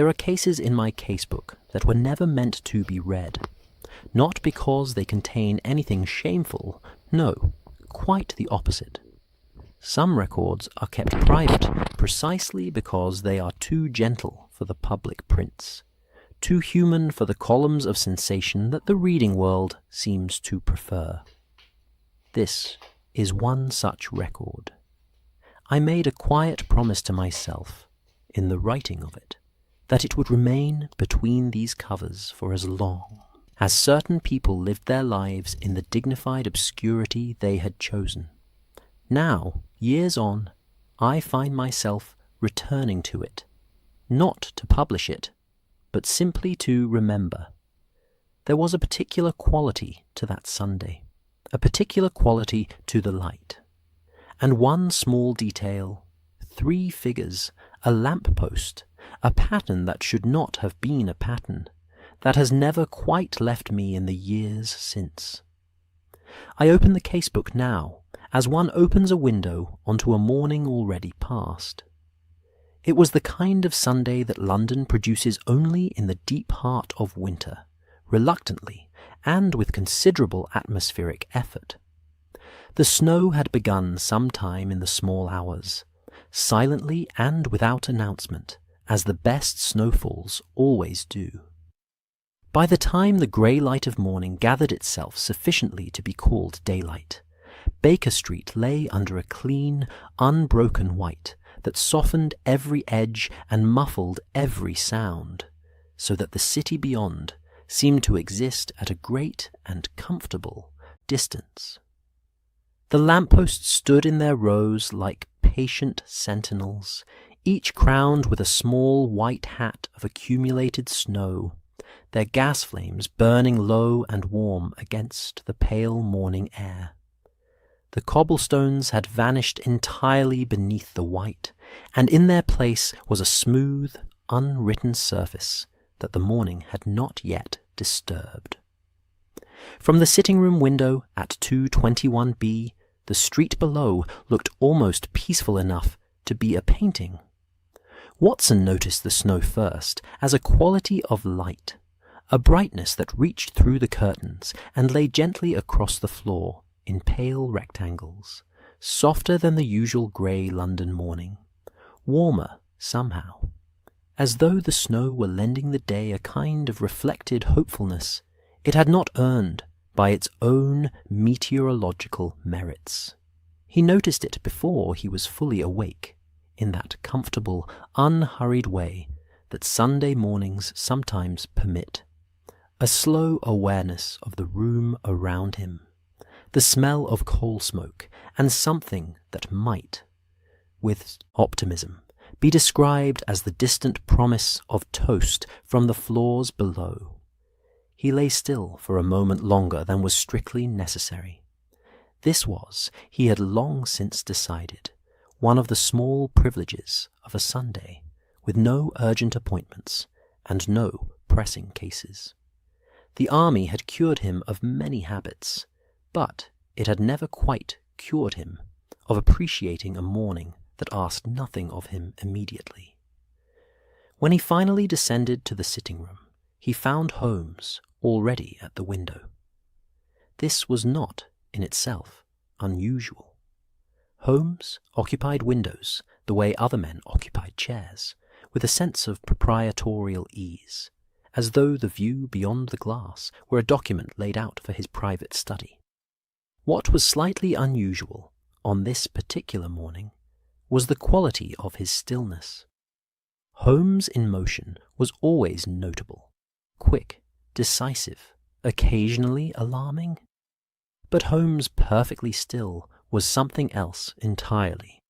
There are cases in my casebook that were never meant to be read, not because they contain anything shameful, no, quite the opposite. Some records are kept private precisely because they are too gentle for the public prints, too human for the columns of sensation that the reading world seems to prefer. This is one such record. I made a quiet promise to myself, in the writing of it, that it would remain between these covers for as long as certain people lived their lives in the dignified obscurity they had chosen. Now, years on, I find myself returning to it, not to publish it, but simply to remember. There was a particular quality to that Sunday, a particular quality to the light, and one small detail, 3 figures, a lamp-post, a pattern that should not have been a pattern, that has never quite left me in the years since. I open the casebook now, as one opens a window onto a morning already past. It was the kind of Sunday that London produces only in the deep heart of winter, reluctantly, and with considerable atmospheric effort. The snow had begun some time in the small hours, silently and without announcement, as the best snowfalls always do. By the time the grey light of morning gathered itself sufficiently to be called daylight, Baker Street lay under a clean, unbroken white that softened every edge and muffled every sound, so that the city beyond seemed to exist at a great and comfortable distance. The lampposts stood in their rows like patient sentinels, each crowned with a small white hat of accumulated snow, their gas flames burning low and warm against the pale morning air. The cobblestones had vanished entirely beneath the white, and in their place was a smooth, unwritten surface that the morning had not yet disturbed. From the sitting-room window at 221B, the street below looked almost peaceful enough to be a painting. Watson noticed the snow first as a quality of light, a brightness that reached through the curtains and lay gently across the floor in pale rectangles, softer than the usual grey London morning, warmer somehow, as though the snow were lending the day a kind of reflected hopefulness it had not earned by its own meteorological merits. He noticed it before he was fully awake, in that comfortable, unhurried way that Sunday mornings sometimes permit, a slow awareness of the room around him, the smell of coal smoke, and something that might, with optimism, be described as the distant promise of toast from the floors below. He lay still for a moment longer than was strictly necessary. This was, he had long since decided, one of the small privileges of a Sunday, with no urgent appointments and no pressing cases. The army had cured him of many habits, but it had never quite cured him of appreciating a morning that asked nothing of him immediately. When he finally descended to the sitting-room, he found Holmes already at the window. This was not, in itself, unusual. Holmes occupied windows the way other men occupied chairs, with a sense of proprietorial ease, as though the view beyond the glass were a document laid out for his private study. What was slightly unusual on this particular morning was the quality of his stillness. Holmes in motion was always notable, quick, decisive, occasionally alarming. But Holmes perfectly still was something else entirely.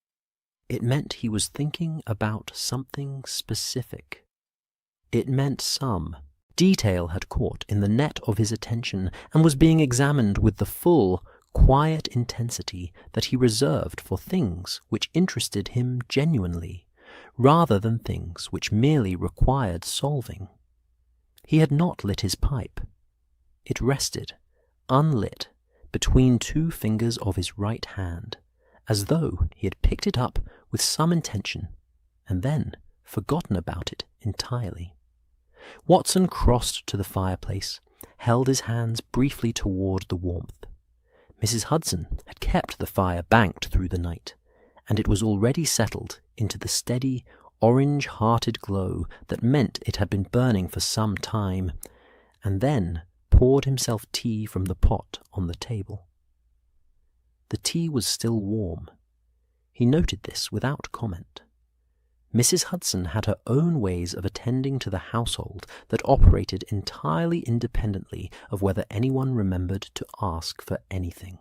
It meant he was thinking about something specific. It meant some detail had caught in the net of his attention and was being examined with the full, quiet intensity that he reserved for things which interested him genuinely, rather than things which merely required solving. He had not lit his pipe. It rested, unlit, between 2 fingers of his right hand, as though he had picked it up with some intention, and then forgotten about it entirely. Watson crossed to the fireplace, held his hands briefly toward the warmth. Mrs. Hudson had kept the fire banked through the night, and it was already settled into the steady, orange-hearted glow that meant it had been burning for some time, and then poured himself tea from the pot on the table. The tea was still warm. He noted this without comment. Mrs. Hudson had her own ways of attending to the household that operated entirely independently of whether anyone remembered to ask for anything.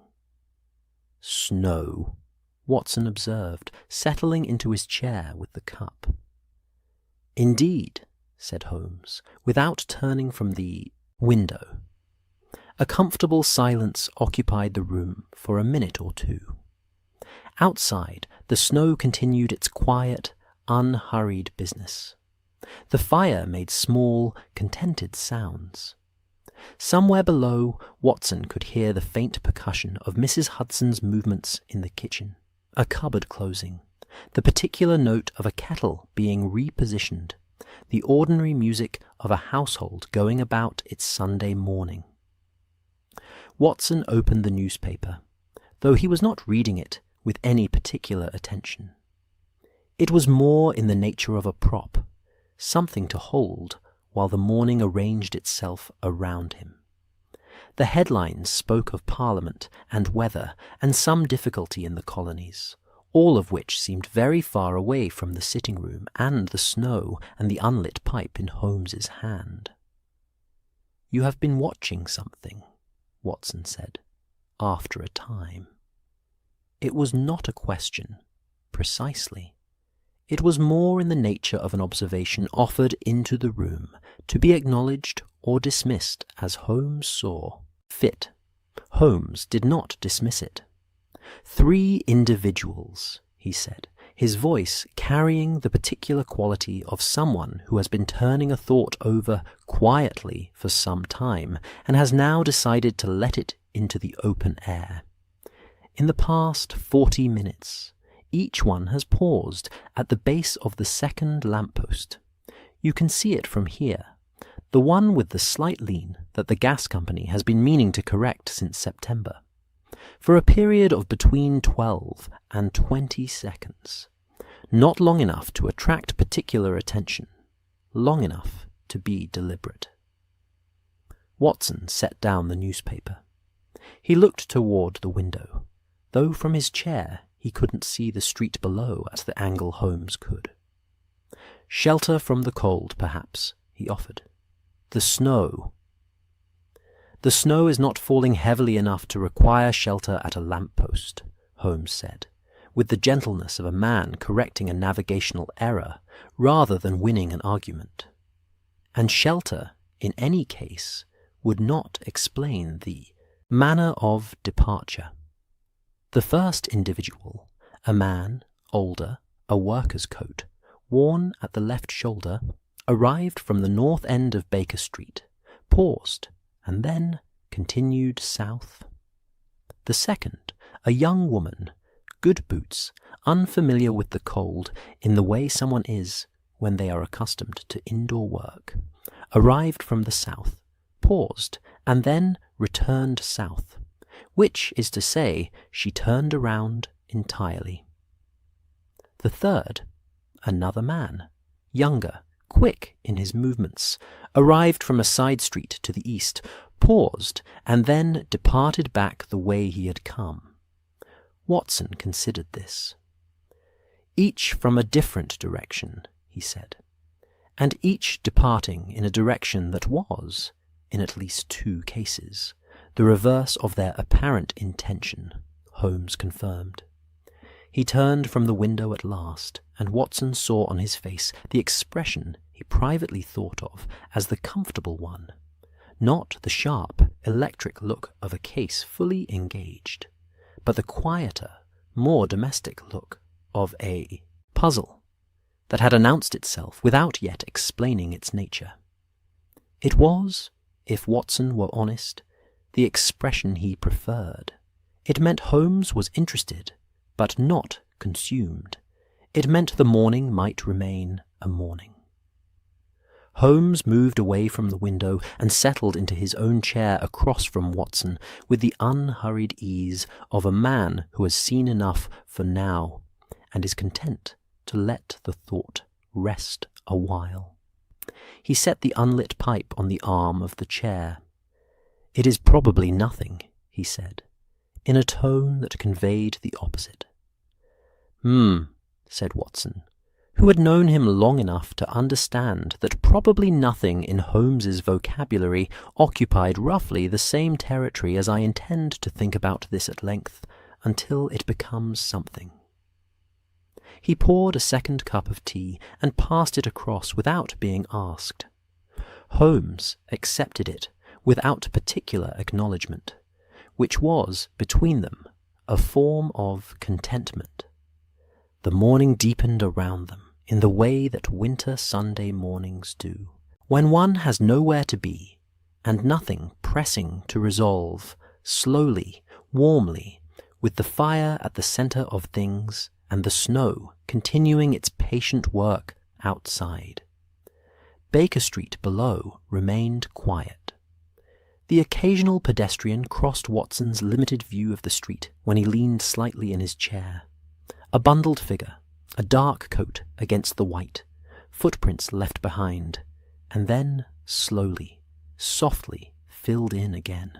"Snow," Watson observed, settling into his chair with the cup. "Indeed," said Holmes, without turning from the window. A comfortable silence occupied the room for a minute or two. Outside, the snow continued its quiet, unhurried business. The fire made small, contented sounds. Somewhere below, Watson could hear the faint percussion of Mrs. Hudson's movements in the kitchen, a cupboard closing, the particular note of a kettle being repositioned, the ordinary music of a household going about its Sunday morning. Watson opened the newspaper, though he was not reading it with any particular attention. It was more in the nature of a prop, something to hold while the morning arranged itself around him. The headlines spoke of Parliament and weather and some difficulty in the colonies, all of which seemed very far away from the sitting-room and the snow and the unlit pipe in Holmes's hand. "You have been watching something," Watson said, after a time. It was not a question, precisely. It was more in the nature of an observation offered into the room, to be acknowledged or dismissed as Holmes saw fit. Holmes did not dismiss it. 3 individuals, he said, his voice carrying the particular quality of someone who has been turning a thought over quietly for some time and has now decided to let it into the open air. In the past 40 minutes, each one has paused at the base of the second lamppost. You can see it from here, the one with the slight lean that the gas company has been meaning to correct since September, for a period of between 12 and 20 seconds. Not long enough to attract particular attention, long enough to be deliberate. Watson set down the newspaper. He looked toward the window, though from his chair he couldn't see the street below at the angle Holmes could. "Shelter from the cold, perhaps," he offered. "The snow." "The snow is not falling heavily enough to require shelter at a lamp-post," Holmes said, with the gentleness of a man correcting a navigational error rather than winning an argument. And shelter, in any case, would not explain the manner of departure. The first individual, a man, older, a worker's coat, worn at the left shoulder, arrived from the north end of Baker Street, paused, and then continued south. The second, a young woman, good boots, unfamiliar with the cold in the way someone is when they are accustomed to indoor work, arrived from the south, paused, and then returned south, which is to say she turned around entirely. The third, another man, younger, quick in his movements, arrived from a side street to the east, paused, and then departed back the way he had come. Watson considered this. Each from a different direction, he said, and each departing in a direction that was, in at least 2 cases, the reverse of their apparent intention, Holmes confirmed. He turned from the window at last, and Watson saw on his face the expression he privately thought of as the comfortable one, not the sharp, electric look of a case fully engaged, but the quieter, more domestic look of a puzzle that had announced itself without yet explaining its nature. It was, if Watson were honest, the expression he preferred. It meant Holmes was interested, but not consumed. It meant the morning might remain a morning. Holmes moved away from the window and settled into his own chair across from Watson with the unhurried ease of a man who has seen enough for now and is content to let the thought rest a while. He set the unlit pipe on the arm of the chair. "It is probably nothing," he said, in a tone that conveyed the opposite. Said Watson, who had known him long enough to understand that probably nothing in Holmes's vocabulary occupied roughly the same territory as I intend to think about this at length, until it becomes something. He poured a second cup of tea and passed it across without being asked. Holmes accepted it without particular acknowledgment, which was, between them, a form of contentment. The morning deepened around them in the way that winter Sunday mornings do, when one has nowhere to be, and nothing pressing to resolve, slowly, warmly, with the fire at the centre of things, and the snow continuing its patient work outside. Baker Street below remained quiet. The occasional pedestrian crossed Watson's limited view of the street when he leaned slightly in his chair. A bundled figure, a dark coat against the white, footprints left behind, and then slowly, softly filled in again.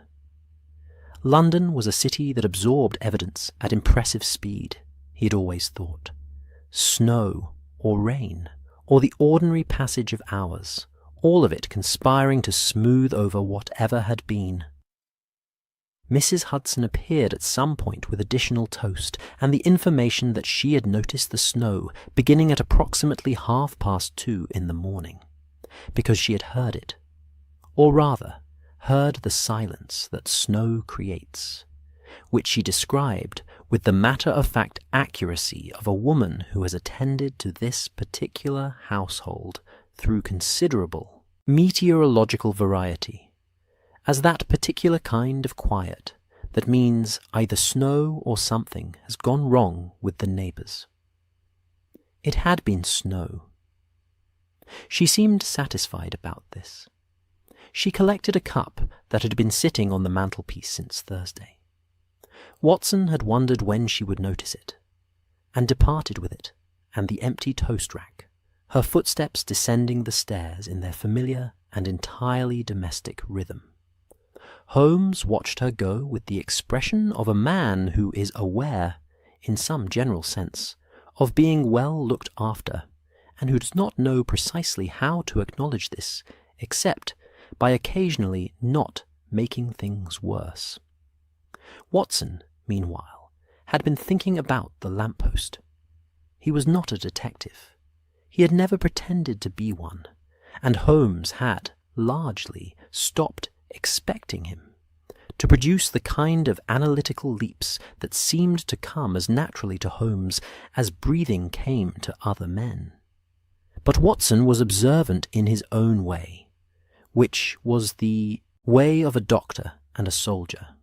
London was a city that absorbed evidence at impressive speed, he had always thought. Snow, or rain, or the ordinary passage of hours, all of it conspiring to smooth over whatever had been. Mrs. Hudson appeared at some point with additional toast, and the information that she had noticed the snow beginning at approximately 2:30 in the morning, because she had heard it, or rather, heard the silence that snow creates, which she described with the matter-of-fact accuracy of a woman who has attended to this particular household through considerable meteorological variety, as that particular kind of quiet that means either snow or something has gone wrong with the neighbours. It had been snow. She seemed satisfied about this. She collected a cup that had been sitting on the mantelpiece since Thursday. Watson had wondered when she would notice it, and departed with it and the empty toast rack, her footsteps descending the stairs in their familiar and entirely domestic rhythm. Holmes watched her go with the expression of a man who is aware, in some general sense, of being well looked after, and who does not know precisely how to acknowledge this, except by occasionally not making things worse. Watson, meanwhile, had been thinking about the lamppost. He was not a detective. He had never pretended to be one, and Holmes had, largely, stopped expecting him to produce the kind of analytical leaps that seemed to come as naturally to Holmes as breathing came to other men. But Watson was observant in his own way, which was the way of a doctor and a soldier.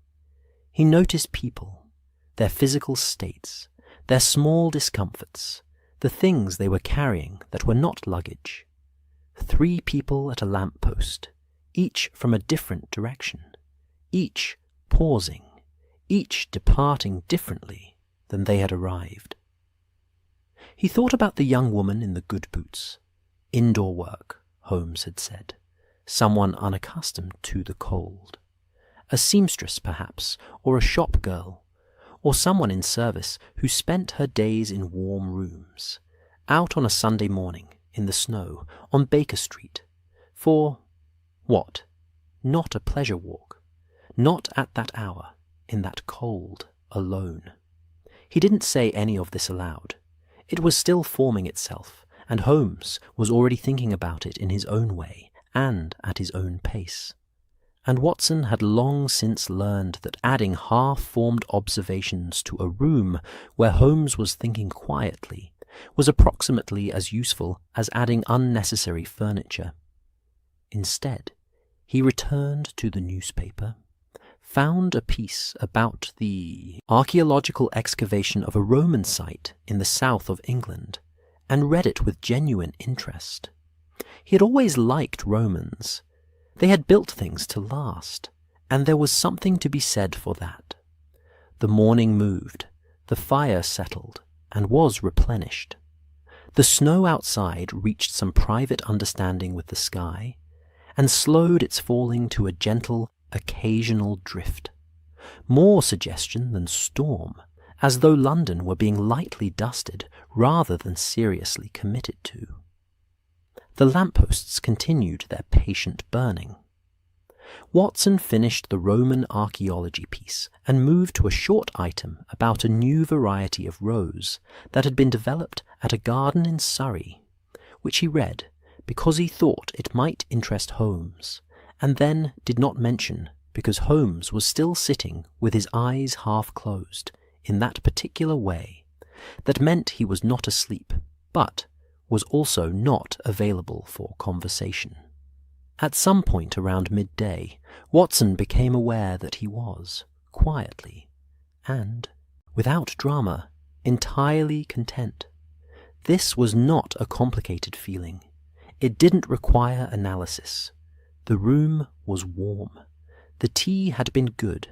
He noticed people, their physical states, their small discomforts, the things they were carrying that were not luggage. 3 people at a lamp-post, each from a different direction, each pausing, each departing differently than they had arrived. He thought about the young woman in the good boots. Indoor work, Holmes had said, someone unaccustomed to the cold. A seamstress, perhaps, or a shop girl, or someone in service who spent her days in warm rooms, out on a Sunday morning, in the snow, on Baker Street, for what? Not a pleasure walk. Not at that hour, in that cold, alone. He didn't say any of this aloud. It was still forming itself, and Holmes was already thinking about it in his own way, and at his own pace. And Watson had long since learned that adding half-formed observations to a room where Holmes was thinking quietly was approximately as useful as adding unnecessary furniture. Instead, he returned to the newspaper, found a piece about the archaeological excavation of a Roman site in the south of England, and read it with genuine interest. He had always liked Romans. They had built things to last, and there was something to be said for that. The morning moved, the fire settled, and was replenished. The snow outside reached some private understanding with the sky, and slowed its falling to a gentle, occasional drift. More suggestion than storm, as though London were being lightly dusted rather than seriously committed to. The lampposts continued their patient burning. Watson finished the Roman archaeology piece and moved to a short item about a new variety of rose that had been developed at a garden in Surrey, which he read because he thought it might interest Holmes, and then did not mention because Holmes was still sitting with his eyes half closed in that particular way that meant he was not asleep, but was also not available for conversation. At some point around midday, Watson became aware that he was, quietly, and, without drama, entirely content. This was not a complicated feeling. It didn't require analysis. The room was warm. The tea had been good.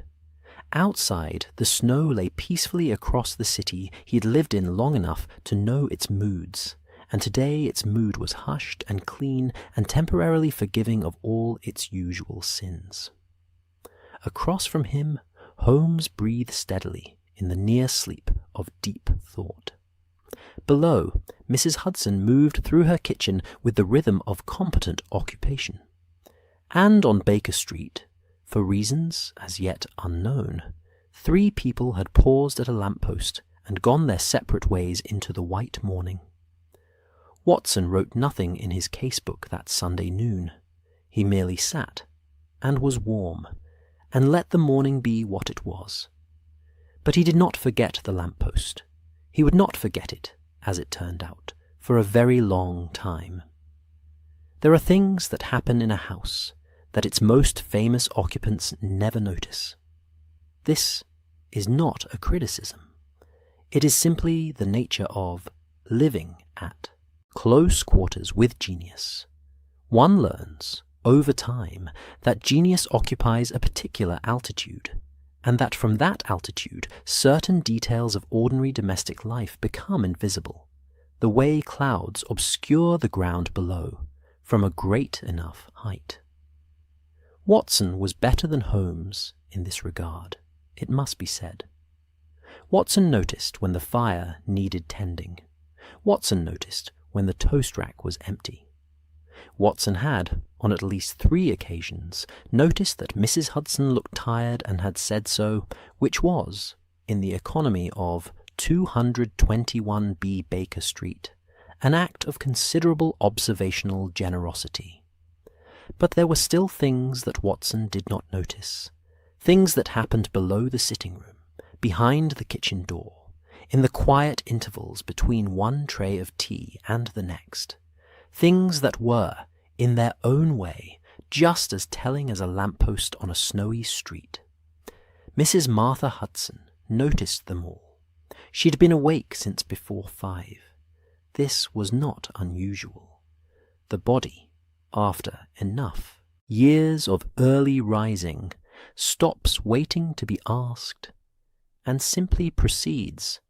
Outside, the snow lay peacefully across the city he had lived in long enough to know its moods, and today its mood was hushed and clean and temporarily forgiving of all its usual sins. Across from him, Holmes breathed steadily in the near sleep of deep thought. Below, Mrs. Hudson moved through her kitchen with the rhythm of competent occupation. And on Baker Street, for reasons as yet unknown, 3 people had paused at a lamppost and gone their separate ways into the white morning. Watson wrote nothing in his casebook that Sunday noon. He merely sat, and was warm, and let the morning be what it was. But he did not forget the lamppost. He would not forget it, as it turned out, for a very long time. There are things that happen in a house that its most famous occupants never notice. This is not a criticism. It is simply the nature of living at close quarters with genius. One learns, over time, that genius occupies a particular altitude, and that from that altitude certain details of ordinary domestic life become invisible, the way clouds obscure the ground below from a great enough height. Watson was better than Holmes in this regard, it must be said. Watson noticed when the fire needed tending. Watson noticed when the toast rack was empty. Watson had, on at least 3 occasions, noticed that Mrs. Hudson looked tired and had said so, which was, in the economy of 221B Baker Street, an act of considerable observational generosity. But there were still things that Watson did not notice, things that happened below the sitting room, behind the kitchen door, in the quiet intervals between one tray of tea and the next, things that were, in their own way, just as telling as a lamppost on a snowy street. Mrs. Martha Hudson noticed them all. She had been awake since before 5. This was not unusual. The body, after enough years of early rising, stops waiting to be asked, and simply proceeds.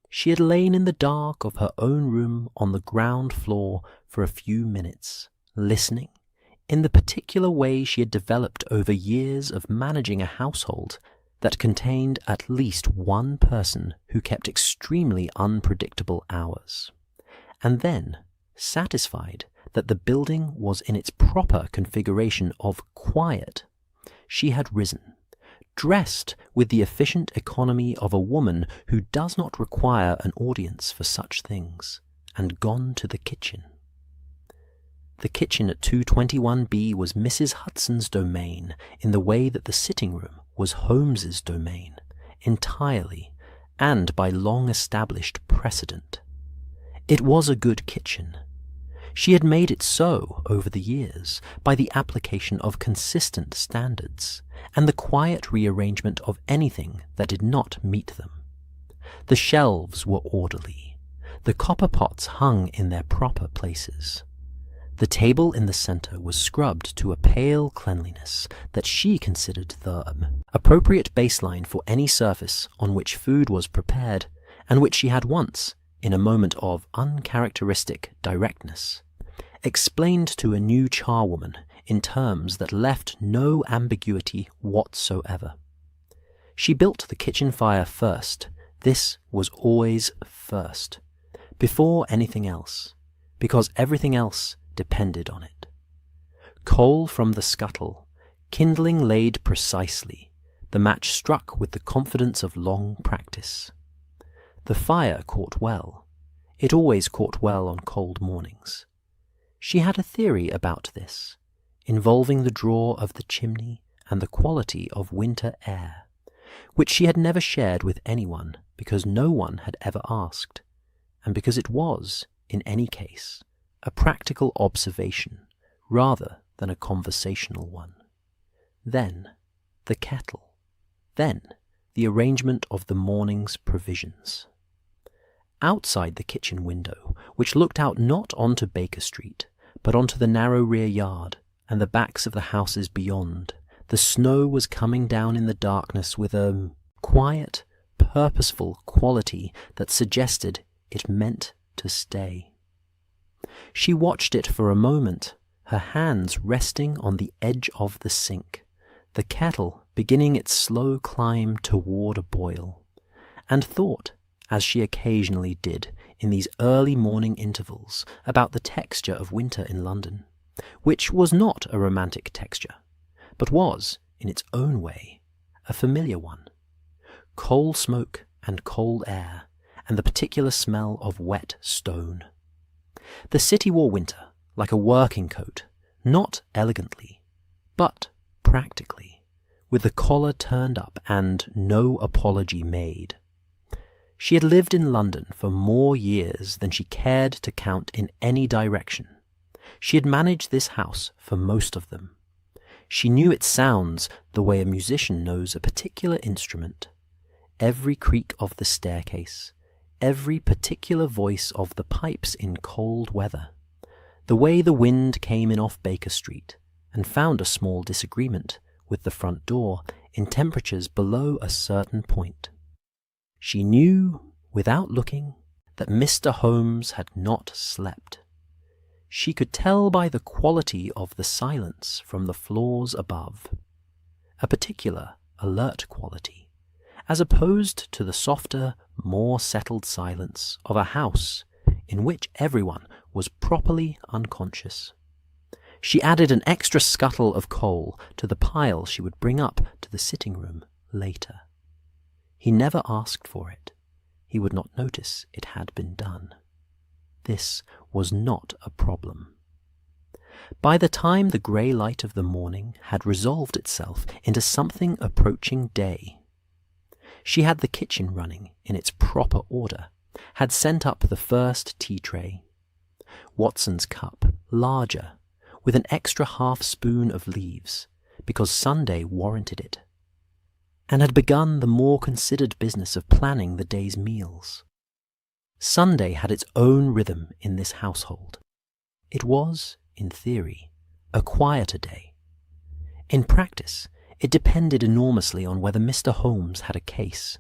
She had lain in the dark of her own room on the ground floor for a few minutes, listening, in the particular way she had developed over years of managing a household that contained at least one person who kept extremely unpredictable hours. And then, satisfied that the building was in its proper configuration of quiet, she had risen, dressed with the efficient economy of a woman who does not require an audience for such things, and gone to the kitchen. The kitchen at 221B was Mrs. Hudson's domain in the way that the sitting room was Holmes's domain, entirely, and by long-established precedent. It was a good kitchen. She had made it so over the years by the application of consistent standards and the quiet rearrangement of anything that did not meet them. The shelves were orderly. The copper pots hung in their proper places. The table in the centre was scrubbed to a pale cleanliness that she considered the appropriate baseline for any surface on which food was prepared, and which she had once, in a moment of uncharacteristic directness, explained to a new charwoman in terms that left no ambiguity whatsoever. She built the kitchen fire first. This was always first, before anything else, because everything else depended on it. Coal from the scuttle, kindling laid precisely, the match struck with the confidence of long practice. The fire caught well. It always caught well on cold mornings. She had a theory about this, involving the draw of the chimney and the quality of winter air, which she had never shared with anyone because no one had ever asked, and because it was, in any case, a practical observation rather than a conversational one. Then the kettle. Then the arrangement of the morning's provisions. Outside the kitchen window, which looked out not onto Baker Street, but onto the narrow rear yard and the backs of the houses beyond, the snow was coming down in the darkness with a quiet, purposeful quality that suggested it meant to stay. She watched it for a moment, her hands resting on the edge of the sink, the kettle beginning its slow climb toward a boil, and thought, as she occasionally did in these early morning intervals, about the texture of winter in London, which was not a romantic texture, but was, in its own way, a familiar one. Coal smoke and cold air, and the particular smell of wet stone. The city wore winter like a working coat, not elegantly, but practically, with the collar turned up and no apology made. She had lived in London for more years than she cared to count in any direction. She had managed this house for most of them. She knew its sounds the way a musician knows a particular instrument. Every creak of the staircase, every particular voice of the pipes in cold weather, the way the wind came in off Baker Street and found a small disagreement with the front door in temperatures below a certain point. She knew, without looking, that Mr. Holmes had not slept. She could tell by the quality of the silence from the floors above, a particular, alert quality, as opposed to the softer, more settled silence of a house in which everyone was properly unconscious. She added an extra scuttle of coal to the pile she would bring up to the sitting room later. He never asked for it. He would not notice it had been done. This was not a problem. By the time the grey light of the morning had resolved itself into something approaching day, she had the kitchen running in its proper order, had sent up the first tea tray, Watson's cup, larger, with an extra half-spoon of leaves, because Sunday warranted it, and had begun the more considered business of planning the day's meals. Sunday had its own rhythm in this household. It was, in theory, a quieter day. In practice, it depended enormously on whether Mr. Holmes had a case.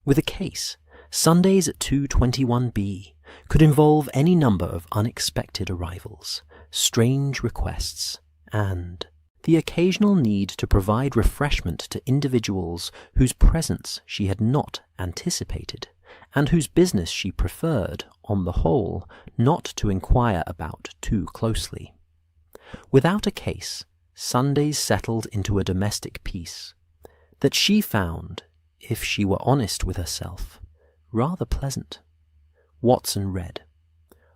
With a case, Sundays at 221B could involve any number of unexpected arrivals, strange requests, and the occasional need to provide refreshment to individuals whose presence she had not anticipated, and whose business she preferred, on the whole, not to inquire about too closely. Without a case, Sundays settled into a domestic peace that she found, if she were honest with herself, rather pleasant. Watson read.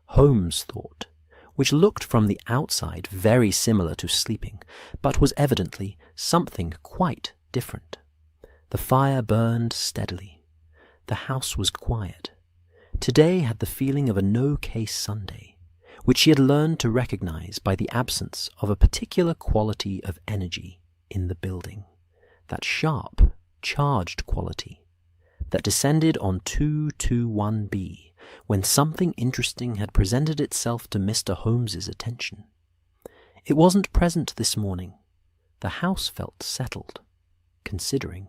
Holmes thought, which looked from the outside very similar to sleeping, but was evidently something quite different. The fire burned steadily. The house was quiet. Today had the feeling of a no-case Sunday, which she had learned to recognize by the absence of a particular quality of energy in the building, that sharp, charged quality that descended on 221B when something interesting had presented itself to Mr. Holmes's attention. It wasn't present this morning. The house felt settled, considering.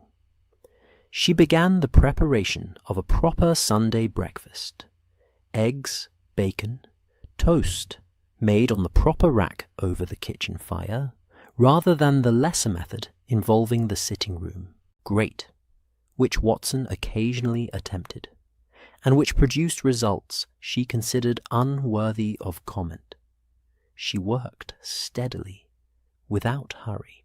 She began the preparation of a proper Sunday breakfast. Eggs, bacon, toast, made on the proper rack over the kitchen fire, rather than the lesser method involving the sitting room grate, which Watson occasionally attempted, and which produced results she considered unworthy of comment. She worked steadily, without hurry.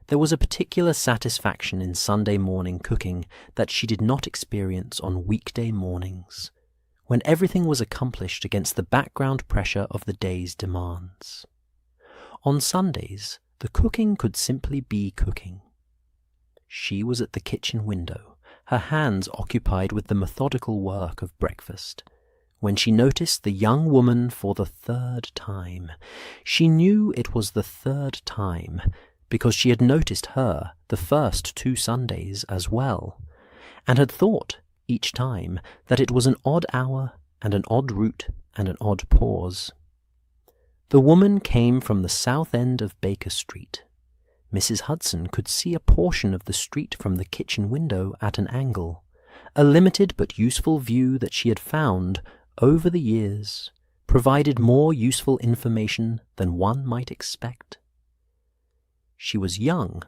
There was a particular satisfaction in Sunday morning cooking that she did not experience on weekday mornings, when everything was accomplished against the background pressure of the day's demands. On Sundays, the cooking could simply be cooking. She was at the kitchen window, her hands occupied with the methodical work of breakfast, when she noticed the young woman for the third time. She knew it was the third time, because she had noticed her the first 2 Sundays as well, and had thought, each time, that it was an odd hour, and an odd route, and an odd pause. The woman came from the south end of Baker Street. Mrs. Hudson could see a portion of the street from the kitchen window at an angle, a limited but useful view that she had found, over the years, provided more useful information than one might expect. She was young,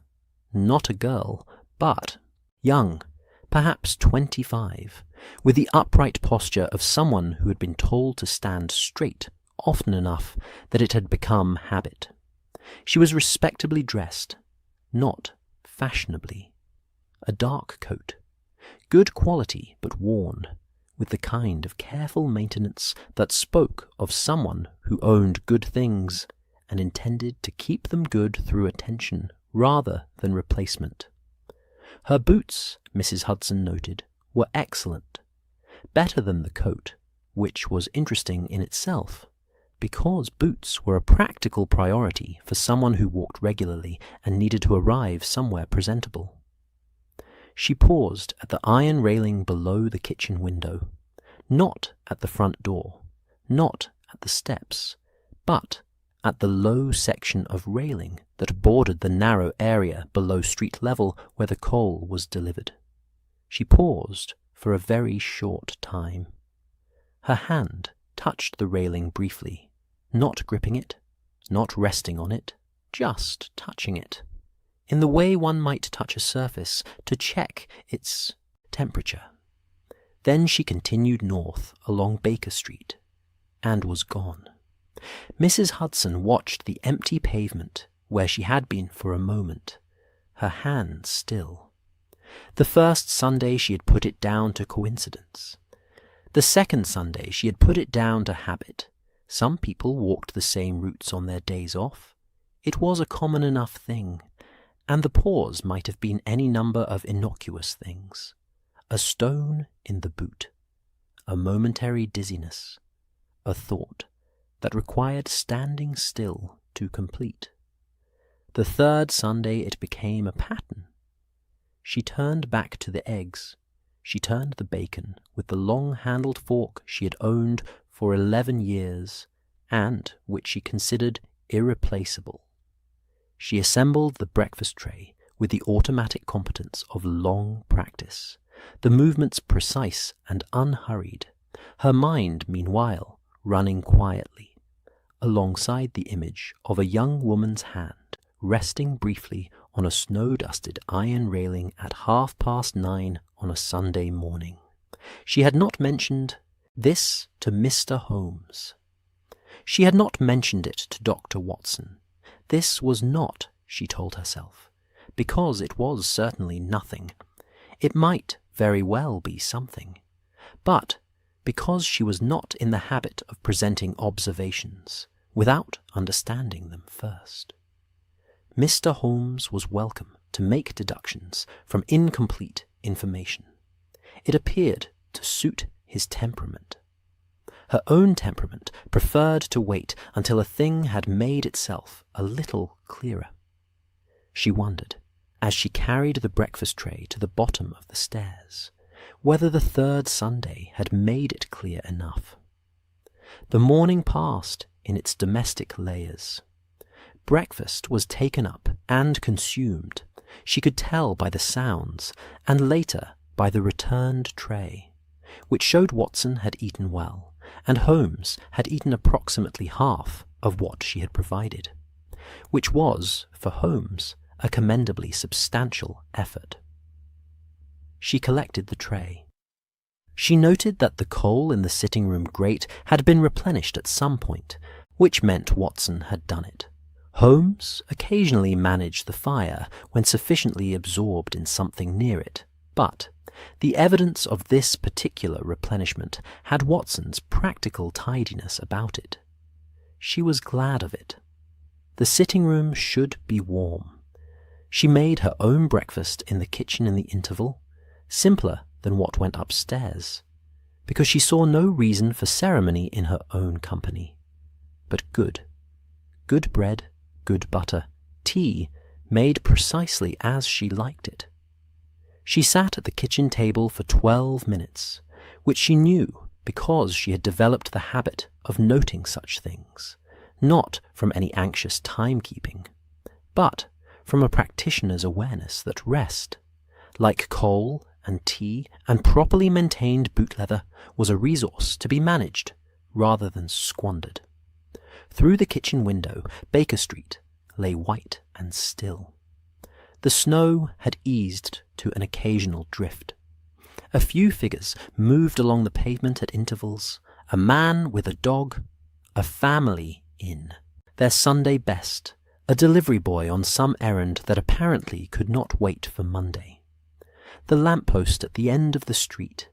not a girl, but young, perhaps 25, with the upright posture of someone who had been told to stand straight often enough that it had become habit. She was respectably dressed, not fashionably. A dark coat, good quality but worn, with the kind of careful maintenance that spoke of someone who owned good things and intended to keep them good through attention rather than replacement. Her boots, Mrs. Hudson noted, were excellent, better than the coat, which was interesting in itself, because boots were a practical priority for someone who walked regularly and needed to arrive somewhere presentable. She paused at the iron railing below the kitchen window, not at the front door, not at the steps, but at the low section of railing that bordered the narrow area below street level where the coal was delivered. She paused for a very short time. Her hand touched the railing briefly, not gripping it, not resting on it, just touching it, in the way one might touch a surface to check its temperature. Then she continued north along Baker Street, and was gone. Mrs. Hudson watched the empty pavement where she had been for a moment, her hand still. The first Sunday she had put it down to coincidence. The second Sunday she had put it down to habit. Some people walked the same routes on their days off. It was a common enough thing, and the pause might have been any number of innocuous things. A stone in the boot, a momentary dizziness, a thought that required standing still to complete. The third Sunday it became a pattern. She turned back to the eggs. She turned the bacon with the long-handled fork she had owned for 11 years, and which she considered irreplaceable. She assembled the breakfast tray with the automatic competence of long practice, the movements precise and unhurried, her mind, meanwhile, running quietly, alongside the image of a young woman's hand resting briefly on a snow-dusted iron railing at 9:30 on a Sunday morning. She had not mentioned this to Mr. Holmes. She had not mentioned it to Dr. Watson. This was not, she told herself, because it was certainly nothing. It might very well be something, but because she was not in the habit of presenting observations without understanding them first. Mr. Holmes was welcome to make deductions from incomplete information. It appeared to suit his temperament. Her own temperament preferred to wait until a thing had made itself a little clearer. She wondered, as she carried the breakfast tray to the bottom of the stairs, whether the third Sunday had made it clear enough. The morning passed in its domestic layers. Breakfast was taken up and consumed, she could tell by the sounds, and later by the returned tray, which showed Watson had eaten well, and Holmes had eaten approximately half of what she had provided, which was, for Holmes, a commendably substantial effort. She collected the tray. She noted that the coal in the sitting-room grate had been replenished at some point, which meant Watson had done it. Holmes occasionally managed the fire when sufficiently absorbed in something near it, but the evidence of this particular replenishment had Watson's practical tidiness about it. She was glad of it. The sitting-room should be warm. She made her own breakfast in the kitchen in the interval, simpler than what went upstairs, because she saw no reason for ceremony in her own company. But good bread, good butter, tea made precisely as she liked it. She sat at the kitchen table for 12 minutes, which she knew because she had developed the habit of noting such things, not from any anxious timekeeping, but from a practitioner's awareness that rest, like coal and tea and properly maintained boot leather, was a resource to be managed rather than squandered. Through the kitchen window, Baker Street lay white and still. The snow had eased to an occasional drift. A few figures moved along the pavement at intervals, a man with a dog, a family in their Sunday best, a delivery boy on some errand that apparently could not wait for Monday. The lamppost at the end of the street,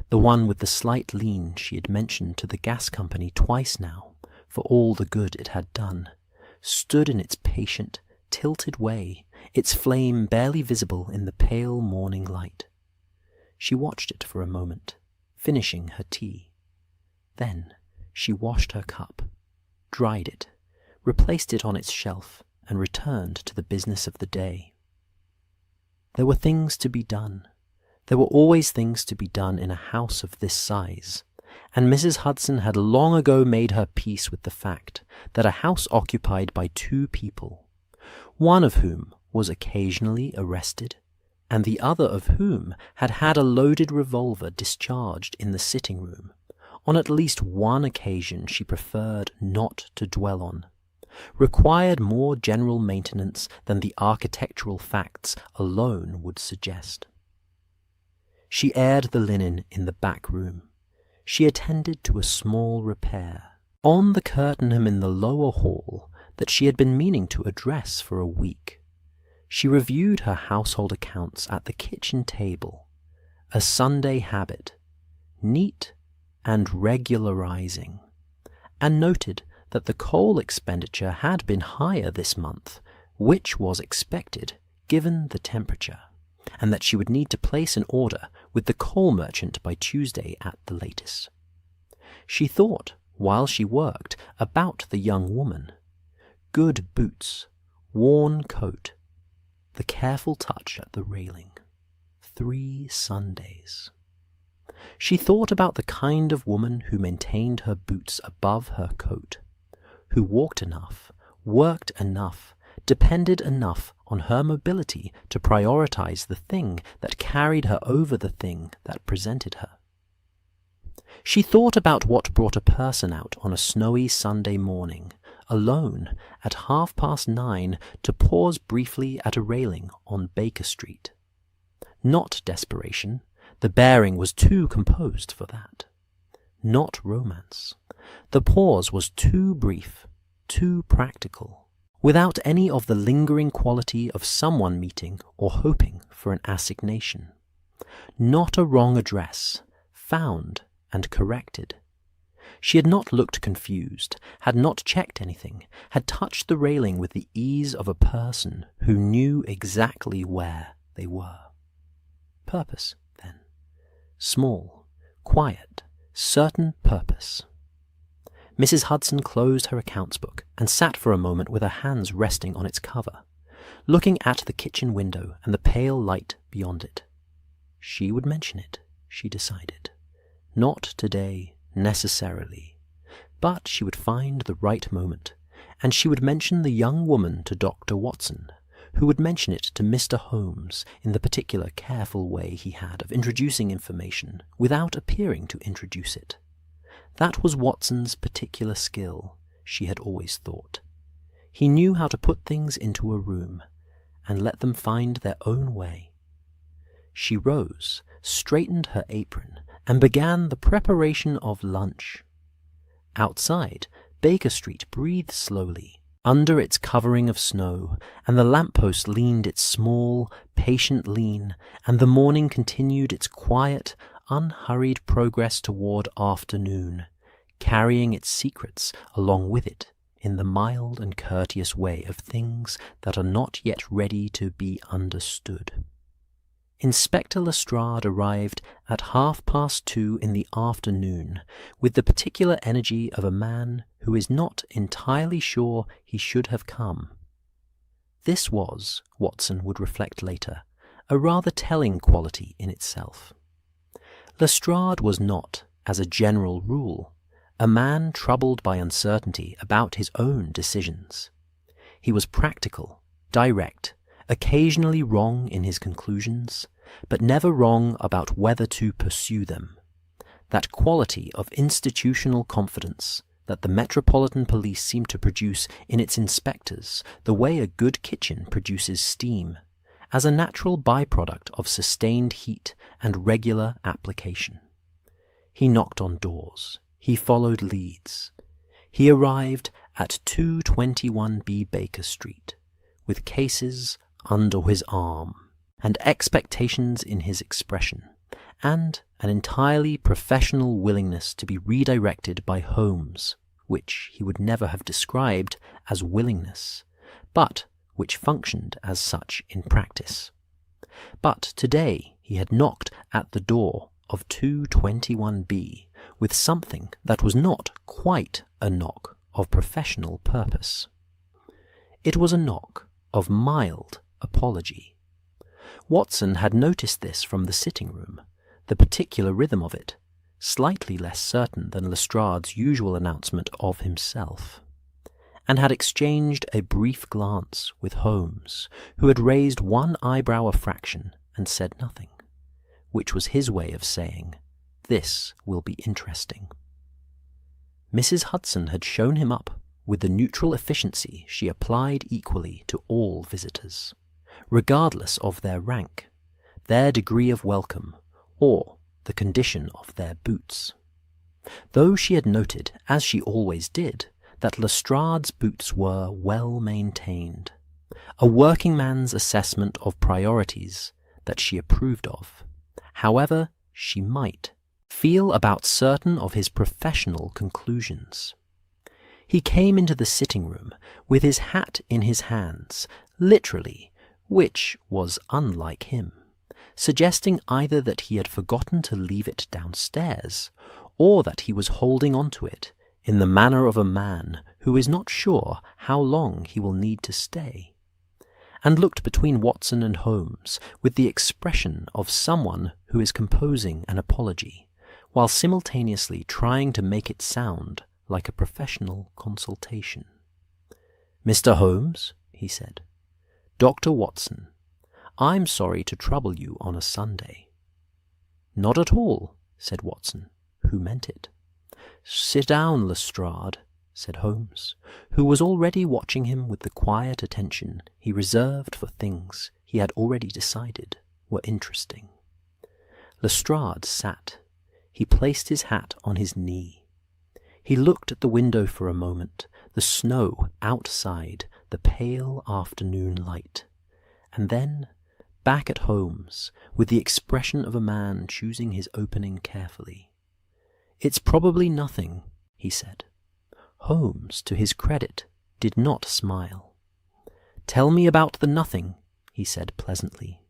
the one with the slight lean she had mentioned to the gas company twice now, for all the good it had done, stood in its patient, tilted way, its flame barely visible in the pale morning light. She watched it for a moment, finishing her tea. Then she washed her cup, dried it, replaced it on its shelf, and returned to the business of the day. There were things to be done. There were always things to be done in a house of this size, and Mrs. Hudson had long ago made her peace with the fact that a house occupied by two people, one of whom was occasionally arrested, and the other of whom had had a loaded revolver discharged in the sitting-room, on at least one occasion she preferred not to dwell on, required more general maintenance than the architectural facts alone would suggest. She aired the linen in the back room. She attended to a small repair on the curtainum in the lower hall that she had been meaning to address for a week. She reviewed her household accounts at the kitchen table, a Sunday habit, neat and regularizing, and noted that the coal expenditure had been higher this month, which was expected given the temperature, and that she would need to place an order with the coal merchant by Tuesday at the latest. She thought, while she worked, about the young woman. Good boots, worn coat, the careful touch at the railing. 3 Sundays. She thought about the kind of woman who maintained her boots above her coat, who walked enough, worked enough, depended enough on her mobility to prioritize the thing that carried her over the thing that presented her. She thought about what brought a person out on a snowy Sunday morning, alone, at 9:30 to pause briefly at a railing on Baker Street. Not desperation, the bearing was too composed for that. Not romance. The pause was too brief, too practical, without any of the lingering quality of someone meeting or hoping for an assignation. Not a wrong address, found and corrected. She had not looked confused, had not checked anything, had touched the railing with the ease of a person who knew exactly where they were. Purpose, then. Small, quiet, certain purpose. Mrs. Hudson closed her accounts book and sat for a moment with her hands resting on its cover, looking at the kitchen window and the pale light beyond it. She would mention it. she decided. Not today, necessarily. But she would find the right moment, and she would mention the young woman to Dr. Watson, who would mention it to Mr. Holmes in the particular careful way he had of introducing information without appearing to introduce it. That was Watson's particular skill, she had always thought. He knew how to put things into a room and let them find their own way. She rose, straightened her apron, and began the preparation of lunch. Outside, Baker Street breathed slowly, under its covering of snow, and the lamppost leaned its small, patient lean, and the morning continued its quiet, unhurried progress toward afternoon, carrying its secrets along with it in the mild and courteous way of things that are not yet ready to be understood. Inspector Lestrade arrived at 2:30 in the afternoon with the particular energy of a man who is not entirely sure he should have come. This was, Watson would reflect later, a rather telling quality in itself. Lestrade was not, as a general rule, a man troubled by uncertainty about his own decisions. He was practical, direct, occasionally wrong in his conclusions, but never wrong about whether to pursue them. That quality of institutional confidence that the Metropolitan Police seemed to produce in its inspectors the way a good kitchen produces steam, as a natural byproduct of sustained heat and regular application. He knocked on doors. He followed leads. He arrived at 221B Baker Street, with cases under his arm, and expectations in his expression, and an entirely professional willingness to be redirected by Holmes, which he would never have described as willingness, but which functioned as such in practice. But today he had knocked at the door of 221B with something that was not quite a knock of professional purpose. It was a knock of mild apology. Watson had noticed this from the sitting-room, the particular rhythm of it, slightly less certain than Lestrade's usual announcement of himself, and had exchanged a brief glance with Holmes, who had raised one eyebrow a fraction and said nothing, which was his way of saying, "This will be interesting." Mrs. Hudson had shown him up with the neutral efficiency she applied equally to all visitors, regardless of their rank, their degree of welcome, or the condition of their boots. Though she had noted, as she always did, that Lestrade's boots were well maintained, a working man's assessment of priorities that she approved of, however she might feel about certain of his professional conclusions. He came into the sitting-room with his hat in his hands, literally, which was unlike him, suggesting either that he had forgotten to leave it downstairs, or that he was holding on to it in the manner of a man who is not sure how long he will need to stay, and looked between Watson and Holmes with the expression of someone who is composing an apology, while simultaneously trying to make it sound like a professional consultation. "Mr. Holmes," he said, "Dr. Watson, I'm sorry to trouble you on a Sunday." "Not at all," said Watson, who meant it. "Sit down, Lestrade," said Holmes, who was already watching him with the quiet attention he reserved for things he had already decided were interesting. Lestrade sat. He placed his hat on his knee. He looked at the window for a moment, the snow outside, the pale afternoon light, and then back at Holmes with the expression of a man choosing his opening carefully. "It's probably nothing," he said. Holmes, to his credit, did not smile. "Tell me about the nothing," he said pleasantly.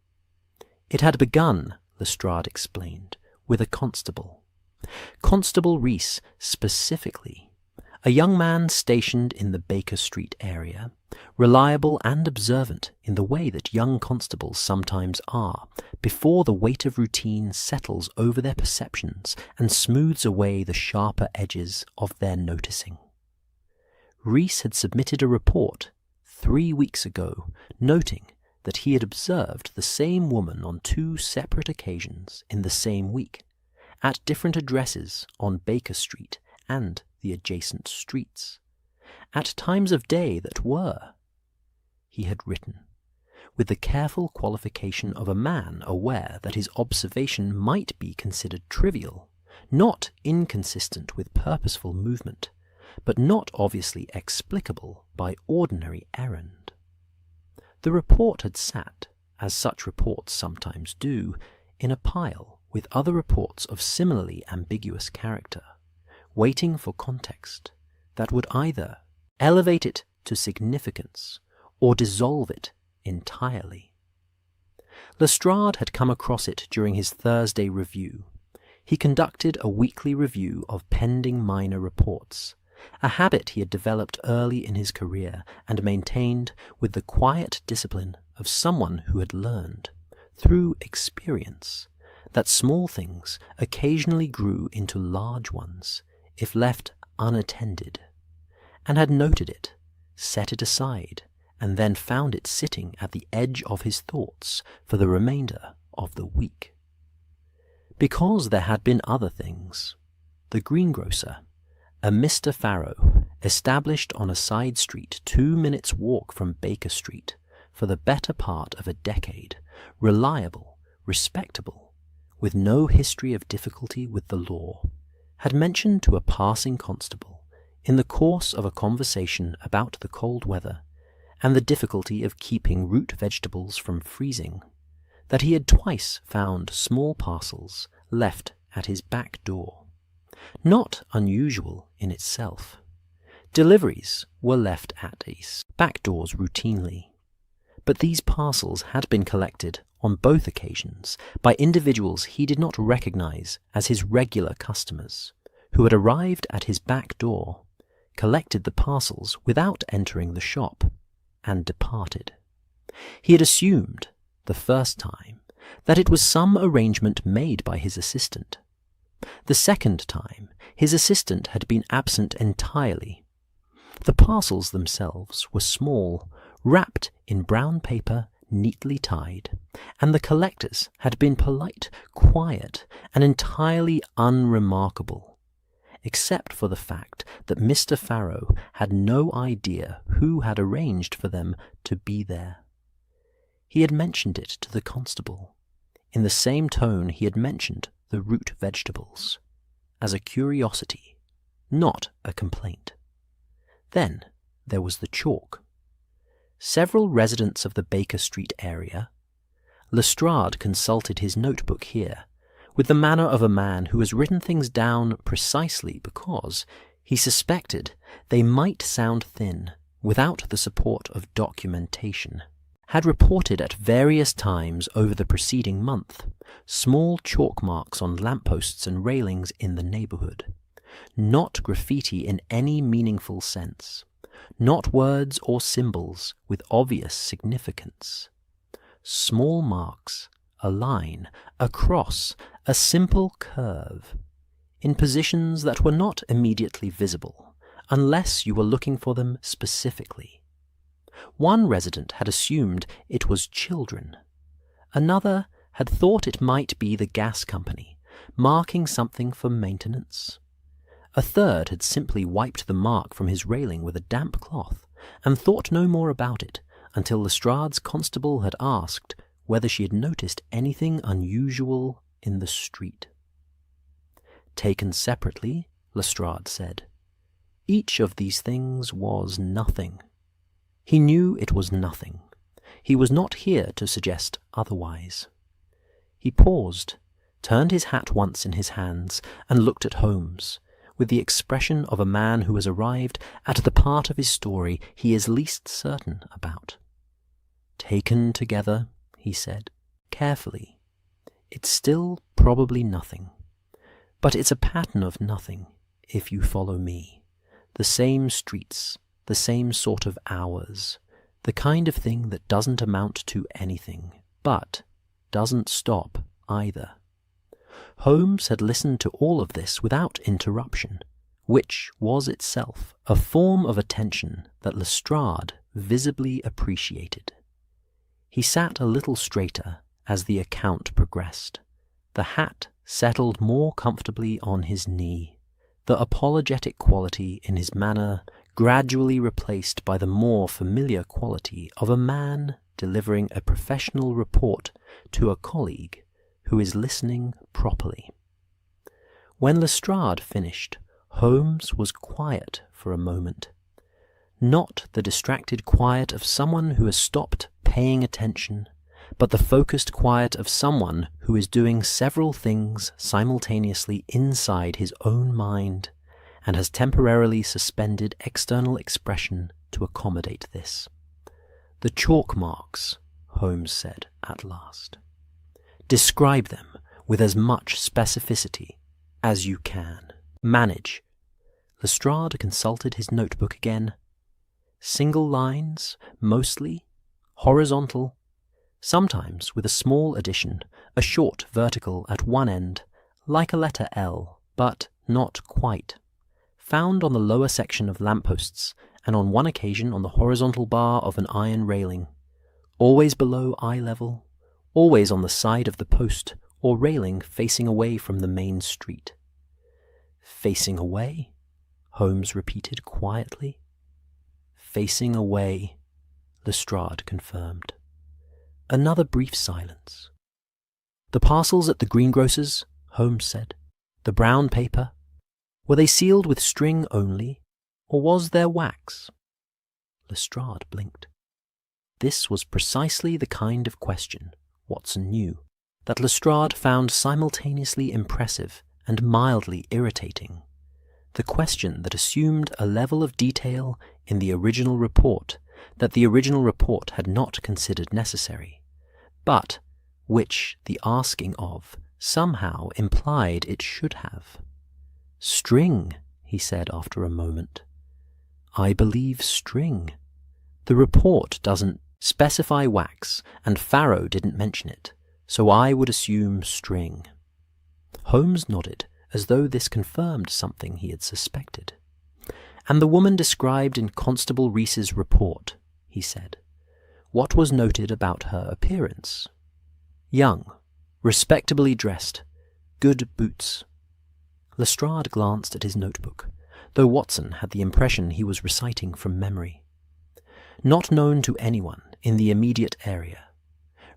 It had begun, Lestrade explained, with a constable. Constable Rees, specifically. A young man stationed in the Baker Street area, reliable and observant in the way that young constables sometimes are, before the weight of routine settles over their perceptions and smooths away the sharper edges of their noticing. Rees had submitted a report 3 weeks ago, noting that he had observed the same woman on 2 separate occasions in the same week, at different addresses on Baker Street and the adjacent streets, at times of day that were, he had written, with the careful qualification of a man aware that his observation might be considered trivial, not inconsistent with purposeful movement, but not obviously explicable by ordinary errand. The report had sat, as such reports sometimes do, in a pile with other reports of similarly ambiguous character, waiting for context that would either elevate it to significance or dissolve it entirely. Lestrade had come across it during his Thursday review. He conducted a weekly review of pending minor reports, a habit he had developed early in his career and maintained with the quiet discipline of someone who had learned, through experience, that small things occasionally grew into large ones if left unattended, and had noted it, set it aside, and then found it sitting at the edge of his thoughts for the remainder of the week. Because there had been other things, the greengrocer, a Mr. Farrow, established on a side street 2 minutes' walk from Baker Street for the better part of a decade, reliable, respectable, with no history of difficulty with the law, had mentioned to a passing constable, in the course of a conversation about the cold weather and the difficulty of keeping root vegetables from freezing, that he had twice found small parcels left at his back door. Not unusual in itself. Deliveries were left at his back doors routinely, but these parcels had been collected on both occasions by individuals he did not recognize as his regular customers, who had arrived at his back door, collected the parcels without entering the shop, and departed. He had assumed, the first time, that it was some arrangement made by his assistant. The second time, his assistant had been absent entirely. The parcels themselves were small, wrapped in brown paper, neatly tied, and the collectors had been polite, quiet, and entirely unremarkable, except for the fact that Mr. Farrow had no idea who had arranged for them to be there. He had mentioned it to the constable, in the same tone he had mentioned the root vegetables, as a curiosity, not a complaint. Then there was the chalk. Several residents of the Baker Street area, Lestrade consulted his notebook here, with the manner of a man who has written things down precisely because he suspected they might sound thin without the support of documentation, had reported at various times over the preceding month small chalk marks on lampposts and railings in the neighborhood, not graffiti in any meaningful sense, not words or symbols with obvious significance. Small marks, a line, a cross, a simple curve, in positions that were not immediately visible, unless you were looking for them specifically. One resident had assumed it was children. Another had thought it might be the gas company, marking something for maintenance. A third had simply wiped the mark from his railing with a damp cloth, and thought no more about it until Lestrade's constable had asked whether she had noticed anything unusual in the street. Taken separately, Lestrade said, each of these things was nothing. He knew it was nothing. He was not here to suggest otherwise. He paused, turned his hat once in his hands, and looked at Holmes, with the expression of a man who has arrived at the part of his story he is least certain about. Taken together, he said, carefully, it's still probably nothing. But it's a pattern of nothing, if you follow me. The same streets, the same sort of hours, the kind of thing that doesn't amount to anything, but doesn't stop either. Holmes had listened to all of this without interruption, which was itself a form of attention that Lestrade visibly appreciated. He sat a little straighter as the account progressed. The hat settled more comfortably on his knee, the apologetic quality in his manner gradually replaced by the more familiar quality of a man delivering a professional report to a colleague who is listening properly. When Lestrade finished, Holmes was quiet for a moment. Not the distracted quiet of someone who has stopped paying attention, but the focused quiet of someone who is doing several things simultaneously inside his own mind and has temporarily suspended external expression to accommodate this. "The chalk marks," Holmes said at last. "Describe them with as much specificity as you can. Manage." Lestrade consulted his notebook again. "Single lines, mostly, horizontal, sometimes with a small addition, a short vertical at one end, like a letter L, but not quite. Found on the lower section of lampposts, and on one occasion on the horizontal bar of an iron railing. Always below eye level, always on the side of the post or railing facing away from the main street." "Facing away?" Holmes repeated quietly. "Facing away," Lestrade confirmed. Another brief silence. "The parcels at the greengrocer's," Holmes said. "The brown paper. Were they sealed with string only, or was there wax?" Lestrade blinked. This was precisely the kind of question, Watson knew, that Lestrade found simultaneously impressive and mildly irritating. The question that assumed a level of detail in the original report that the original report had not considered necessary, but which the asking of somehow implied it should have. "String," he said after a moment. "I believe string. The report doesn't specify wax, and Farrow didn't mention it, so I would assume string." Holmes nodded, as though this confirmed something he had suspected. "And the woman described in Constable Rees's report," he said. "What was noted about her appearance?" "Young, respectably dressed, good boots." Lestrade glanced at his notebook, though Watson had the impression he was reciting from memory. "Not known to anyone in the immediate area.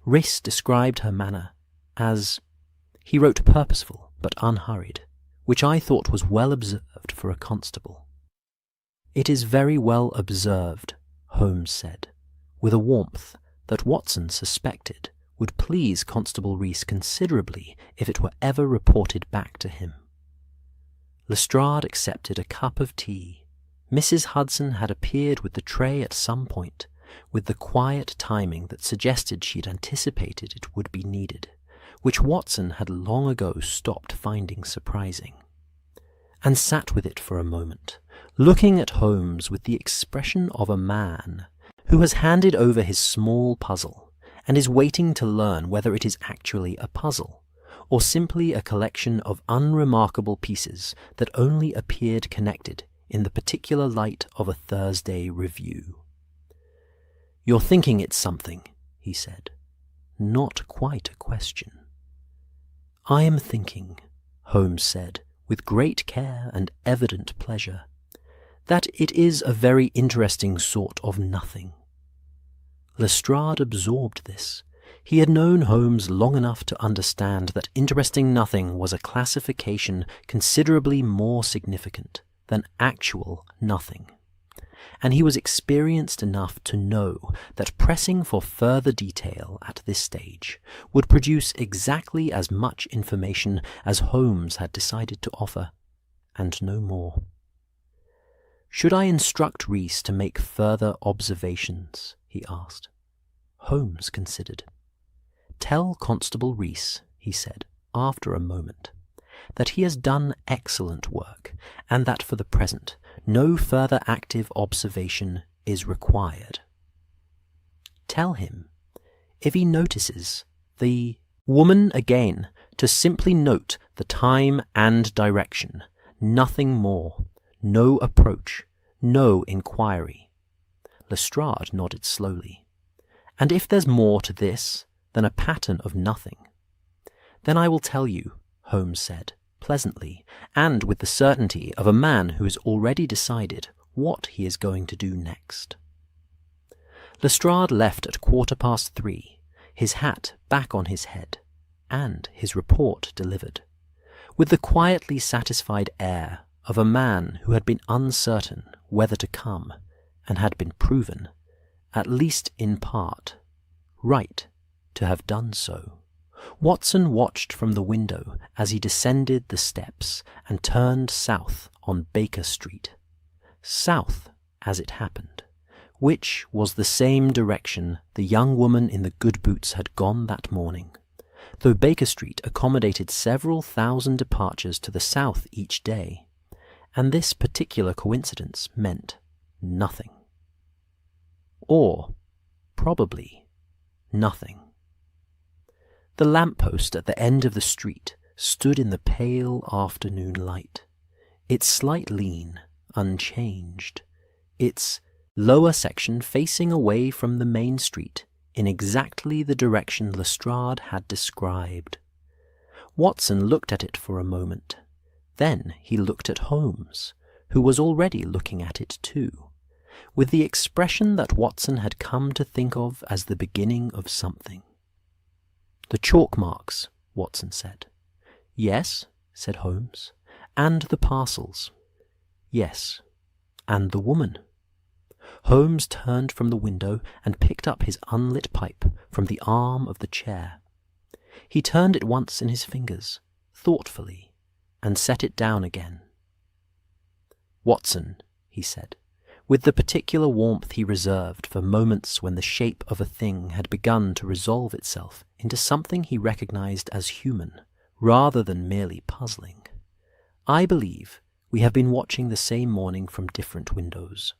Rees described her manner as, he wrote purposeful but unhurried, which I thought was well observed for a constable." "It is very well observed," Holmes said, with a warmth that Watson suspected would please Constable Rees considerably if it were ever reported back to him. Lestrade accepted a cup of tea. Mrs. Hudson had appeared with the tray at some point, with the quiet timing that suggested she had anticipated it would be needed, which Watson had long ago stopped finding surprising, and sat with it for a moment, looking at Holmes with the expression of a man who has handed over his small puzzle and is waiting to learn whether it is actually a puzzle, or simply a collection of unremarkable pieces that only appeared connected in the particular light of a Thursday review. "You're thinking it's something," he said. "Not quite a question." "I am thinking," Holmes said, with great care and evident pleasure, "that it is a very interesting sort of nothing." Lestrade absorbed this. He had known Holmes long enough to understand that interesting nothing was a classification considerably more significant than actual nothing, and he was experienced enough to know that pressing for further detail at this stage would produce exactly as much information as Holmes had decided to offer, and no more. "Should I instruct Rees to make further observations?" he asked. Holmes considered. "Tell Constable Rees," he said, after a moment, "that he has done excellent work, and that for the present No further active observation is required. Tell him, if he notices the woman again, to simply note the time and direction, nothing more, no approach, no inquiry. Lestrade nodded slowly. And if there's more to this than a pattern of nothing, then I will tell you, Holmes said, pleasantly, and with the certainty of a man who has already decided what he is going to do next. Lestrade left at 3:15, his hat back on his head, and his report delivered, with the quietly satisfied air of a man who had been uncertain whether to come, and had been proven, at least in part, right to have done so. Watson watched from the window as he descended the steps and turned south on Baker Street. South, as it happened, which was the same direction the young woman in the good boots had gone that morning, though Baker Street accommodated several thousand departures to the south each day, and this particular coincidence meant nothing. Or, probably, nothing. The lamp-post at the end of the street stood in the pale afternoon light, its slight lean unchanged, its lower section facing away from the main street in exactly the direction Lestrade had described. Watson looked at it for a moment. Then he looked at Holmes, who was already looking at it too, with the expression that Watson had come to think of as the beginning of something. "The chalk marks," Watson said. "Yes," said Holmes. "And the parcels." "Yes." "And the woman." Holmes turned from the window and picked up his unlit pipe from the arm of the chair. He turned it once in his fingers, thoughtfully, and set it down again. "Watson," he said, with the particular warmth he reserved for moments when the shape of a thing had begun to resolve itself into something he recognized as human, rather than merely puzzling, "I believe we have been watching the same morning from different windows."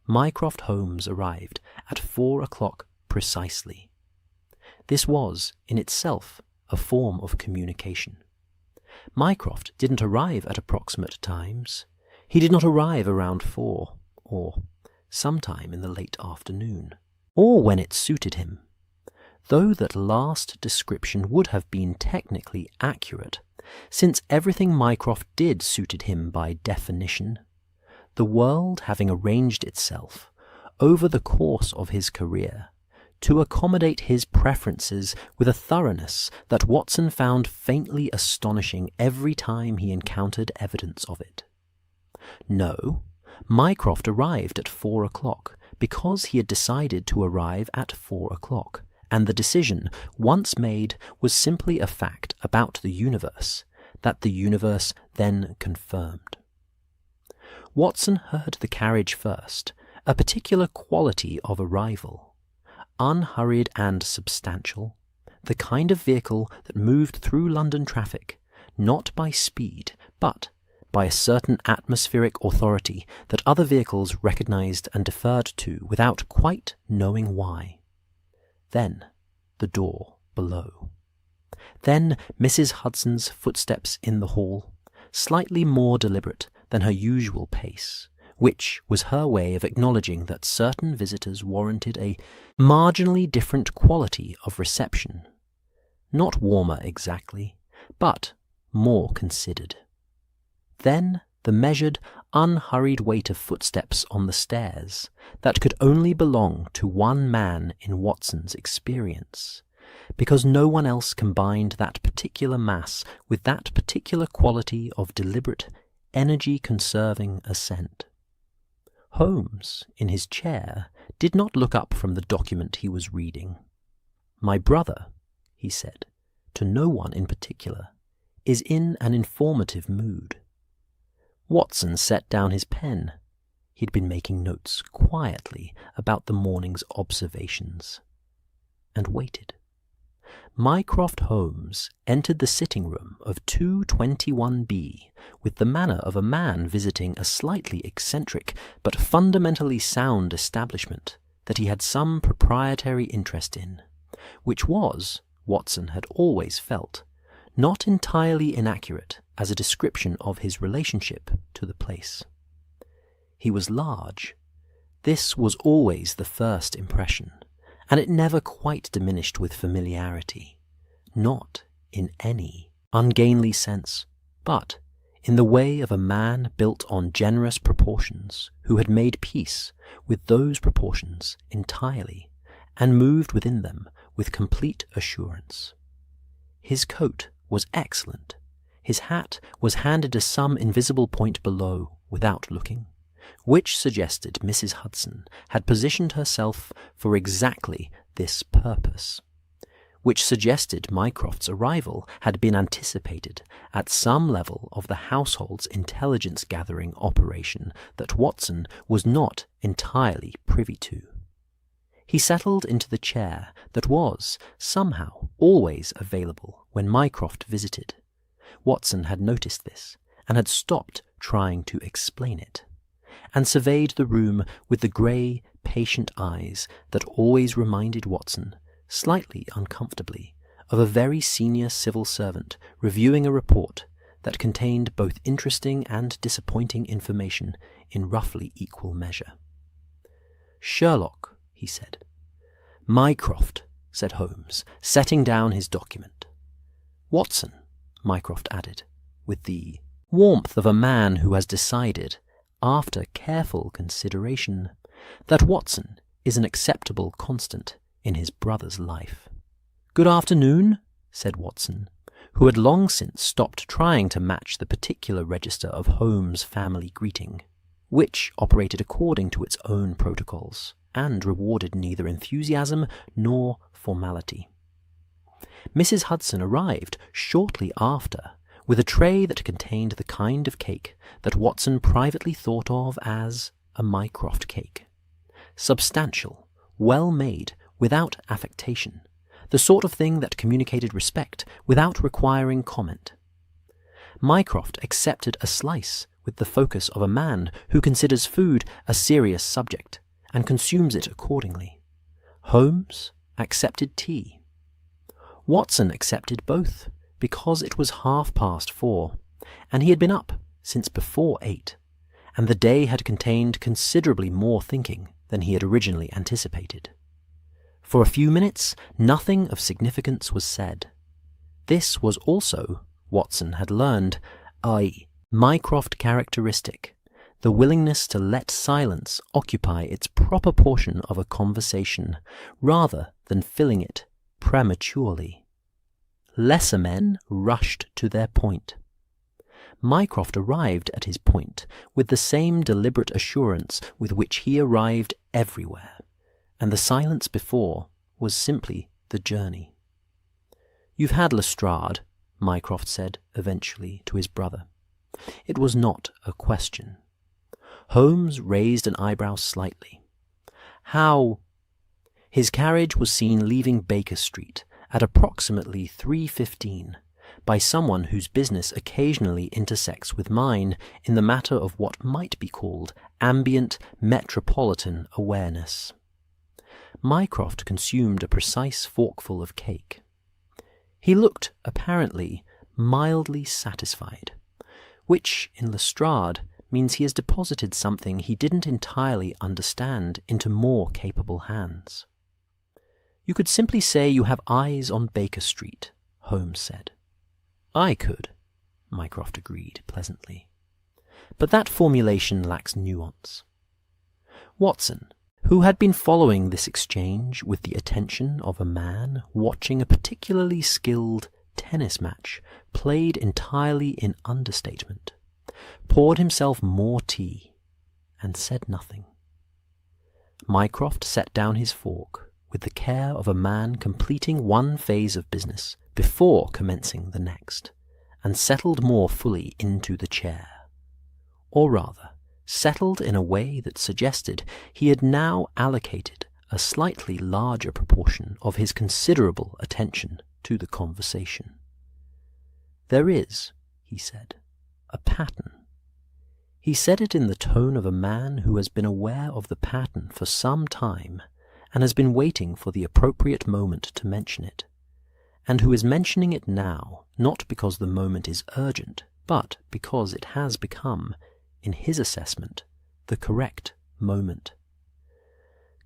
Mycroft Holmes arrived at 4:00 precisely. This was, in itself, a form of communication. Mycroft didn't arrive at approximate times. He did not arrive around 4, or sometime in the late afternoon, or when it suited him. Though that last description would have been technically accurate, since everything Mycroft did suited him by definition, the world having arranged itself, over the course of his career, to accommodate his preferences with a thoroughness that Watson found faintly astonishing every time he encountered evidence of it. No, Mycroft arrived at 4:00 because he had decided to arrive at 4:00, and the decision, once made, was simply a fact about the universe that the universe then confirmed. Watson heard the carriage first, a particular quality of arrival, unhurried and substantial, the kind of vehicle that moved through London traffic, not by speed, but by a certain atmospheric authority that other vehicles recognized and deferred to without quite knowing why. Then the door below. Then Mrs. Hudson's footsteps in the hall, slightly more deliberate than her usual pace, which was her way of acknowledging that certain visitors warranted a marginally different quality of reception. Not warmer exactly, but more considered. Then the measured, unhurried weight of footsteps on the stairs that could only belong to one man in Watson's experience, because no one else combined that particular mass with that particular quality of deliberate, energy-conserving ascent. Holmes, in his chair, did not look up from the document he was reading. "My brother," he said, to no one in particular, "is in an informative mood." Watson set down his pen. He'd been making notes quietly about the morning's observations, and waited. Mycroft Holmes entered the sitting room of 221B with the manner of a man visiting a slightly eccentric but fundamentally sound establishment that he had some proprietary interest in, which was, Watson had always felt, not entirely inaccurate as a description of his relationship to the place. He was large. This was always the first impression, and it never quite diminished with familiarity, not in any ungainly sense, but in the way of a man built on generous proportions, who had made peace with those proportions entirely, and moved within them with complete assurance. His coat was excellent. His hat was handed to some invisible point below without looking, which suggested Mrs. Hudson had positioned herself for exactly this purpose, which suggested Mycroft's arrival had been anticipated at some level of the household's intelligence-gathering operation that Watson was not entirely privy to. He settled into the chair that was, somehow, always available when Mycroft visited. Watson had noticed this, and had stopped trying to explain it, and surveyed the room with the grey, patient eyes that always reminded Watson, slightly uncomfortably, of a very senior civil servant reviewing a report that contained both interesting and disappointing information in roughly equal measure. "Sherlock," he said. "Mycroft," said Holmes, setting down his document. "Watson," Mycroft added, with the warmth of a man who has decided, after careful consideration, that Watson is an acceptable constant in his brother's life. "Good afternoon," said Watson, who had long since stopped trying to match the particular register of Holmes' family greeting, which operated according to its own protocols, and rewarded neither enthusiasm nor formality. Mrs. Hudson arrived shortly after, with a tray that contained the kind of cake that Watson privately thought of as a Mycroft cake. Substantial, well made, without affectation, the sort of thing that communicated respect without requiring comment. Mycroft accepted a slice with the focus of a man who considers food a serious subject, and consumes it accordingly. Holmes accepted tea. Watson accepted both, because it was 4:30, and he had been up since before 8, and the day had contained considerably more thinking than he had originally anticipated. For a few minutes, nothing of significance was said. This was also, Watson had learned, a Mycroft characteristic, the willingness to let silence occupy its proper portion of a conversation, rather than filling it prematurely. Lesser men rushed to their point. Mycroft arrived at his point with the same deliberate assurance with which he arrived everywhere, and the silence before was simply the journey. "You've had Lestrade," Mycroft said eventually to his brother. It was not a question. Holmes raised an eyebrow slightly. "How?" His carriage was seen leaving Baker Street at approximately 3:15 by someone whose business occasionally intersects with mine in the matter of what might be called ambient metropolitan awareness. Mycroft consumed a precise forkful of cake. He looked, apparently, mildly satisfied, which, in Lestrade, means he has deposited something he didn't entirely understand into more capable hands. "You could simply say you have eyes on Baker Street," Holmes said. "I could," Mycroft agreed pleasantly. "But that formulation lacks nuance." Watson, who had been following this exchange with the attention of a man watching a particularly skilled tennis match played entirely in understatement, poured himself more tea and said nothing. Mycroft set down his fork with the care of a man completing one phase of business before commencing the next, and settled more fully into the chair. Or rather, settled in a way that suggested he had now allocated a slightly larger proportion of his considerable attention to the conversation. "There is," he said, "a pattern." He said it in the tone of a man who has been aware of the pattern for some time and has been waiting for the appropriate moment to mention it, and who is mentioning it now not because the moment is urgent, but because it has become, in his assessment, the correct moment.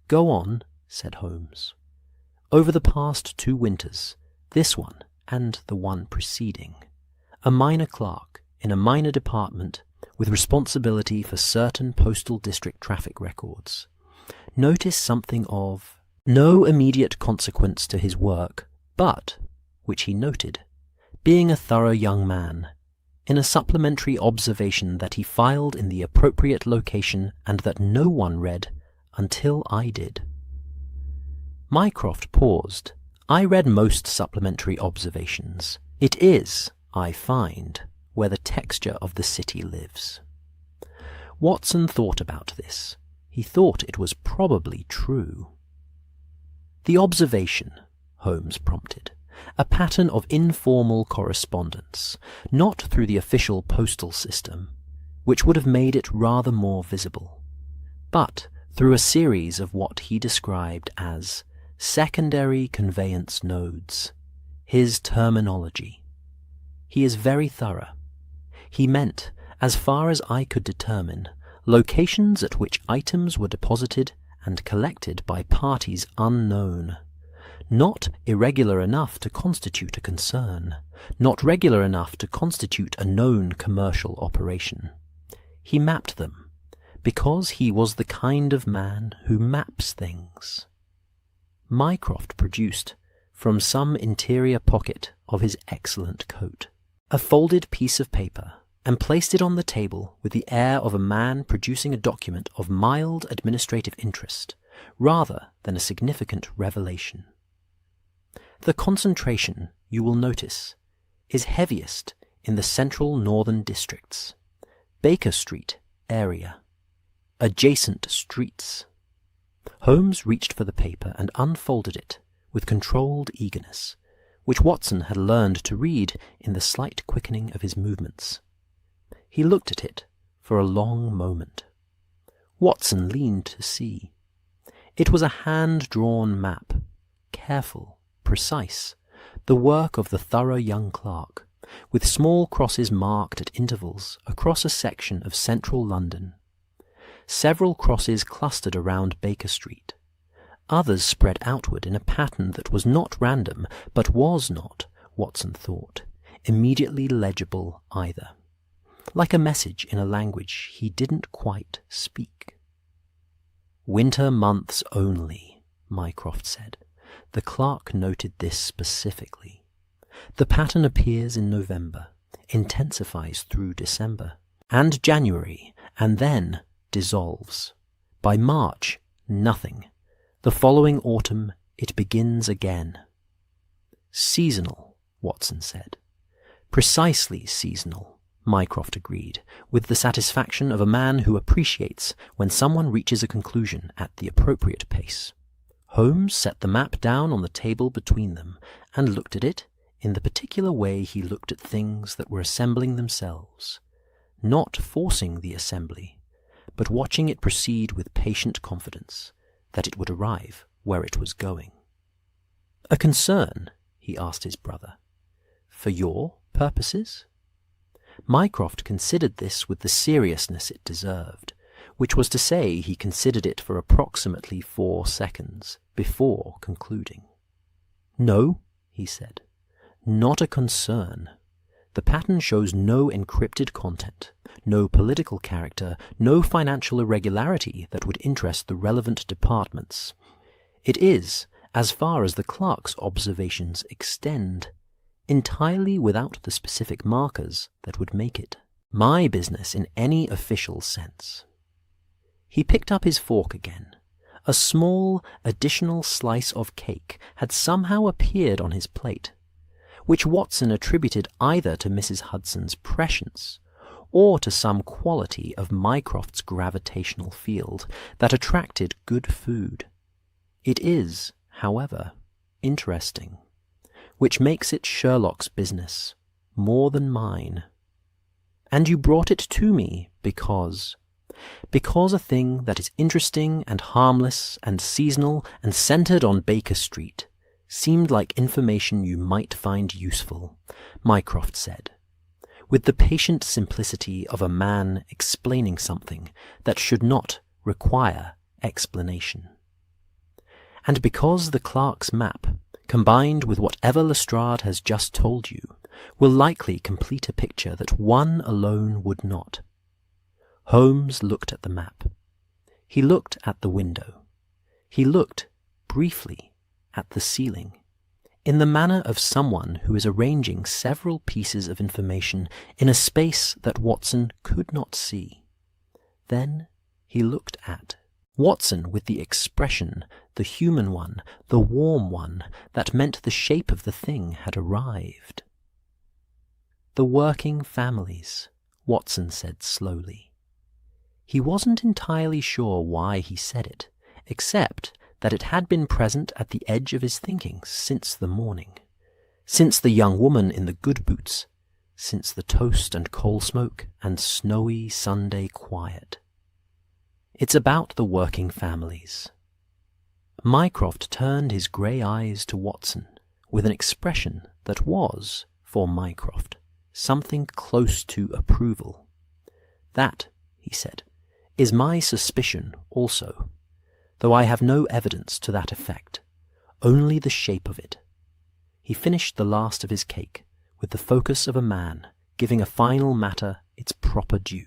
"Go on," said Holmes. "Over the past 2 winters, this one and the one preceding, a minor clerk in a minor department with responsibility for certain postal district traffic records, noticed something of no immediate consequence to his work, but, which he noted, being a thorough young man, in a supplementary observation that he filed in the appropriate location and that no one read until I did." Mycroft paused. "I read most supplementary observations. It is, I find, where the texture of the city lives." Watson thought about this. He thought it was probably true. "The observation," Holmes prompted, "a pattern of informal correspondence, not through the official postal system, which would have made it rather more visible, but through a series of what he described as secondary conveyance nodes, his terminology. He is very thorough. He meant, as far as I could determine, locations at which items were deposited and collected by parties unknown, not irregular enough to constitute a concern, not regular enough to constitute a known commercial operation. He mapped them, because he was the kind of man who maps things." Mycroft produced, from some interior pocket of his excellent coat, a folded piece of paper, and placed it on the table with the air of a man producing a document of mild administrative interest, rather than a significant revelation. "The concentration, you will notice, is heaviest in the central northern districts, Baker Street area, adjacent streets." Holmes reached for the paper and unfolded it with controlled eagerness, which Watson had learned to read in the slight quickening of his movements. He looked at it for a long moment. Watson leaned to see. It was a hand-drawn map, careful, precise, the work of the thorough young clerk, with small crosses marked at intervals across a section of central London. Several crosses clustered around Baker Street. Others spread outward in a pattern that was not random, but was not, Watson thought, immediately legible either, like a message in a language he didn't quite speak. "Winter months only," Mycroft said. The clerk noted this specifically. "The pattern appears in November, intensifies through December, and January, and then dissolves. By March, nothing. The following autumn, it begins again." "Seasonal," Watson said. "Precisely seasonal," Mycroft agreed, with the satisfaction of a man who appreciates when someone reaches a conclusion at the appropriate pace. Holmes set the map down on the table between them and looked at it in the particular way he looked at things that were assembling themselves, not forcing the assembly, but watching it proceed with patient confidence that it would arrive where it was going. "A concern?" he asked his brother. "For your purposes?" Mycroft considered this with the seriousness it deserved, which was to say he considered it for approximately 4 seconds before concluding. "No," he said, "not a concern. The pattern shows no encrypted content, no political character, no financial irregularity that would interest the relevant departments. It is, as far as the clerk's observations extend, entirely without the specific markers that would make it my business in any official sense." He picked up his fork again. A small, additional slice of cake had somehow appeared on his plate, which Watson attributed either to Mrs. Hudson's prescience or to some quality of Mycroft's gravitational field that attracted good food. It is, however, interesting, which makes it Sherlock's business, more than mine. And you brought it to me because a thing that is interesting and harmless and seasonal and centred on Baker Street seemed like information you might find useful, Mycroft said, with the patient simplicity of a man explaining something that should not require explanation. And because the clerk's map, combined with whatever Lestrade has just told you, will likely complete a picture that one alone would not. Holmes looked at the map. He looked at the window. He looked, briefly, at the ceiling, in the manner of someone who is arranging several pieces of information in a space that Watson could not see. Then he looked at Watson with the expression, the human one, the warm one, that meant the shape of the thing had arrived. The working families, Watson said slowly. He wasn't entirely sure why he said it, except that it had been present at the edge of his thinking since the morning, since the young woman in the good boots, since the toast and coal smoke and snowy Sunday quiet. It's about the working families. Mycroft turned his grey eyes to Watson with an expression that was, for Mycroft, something close to approval. That, he said, is my suspicion also, though I have no evidence to that effect, only the shape of it. He finished the last of his cake with the focus of a man giving a final matter its proper due.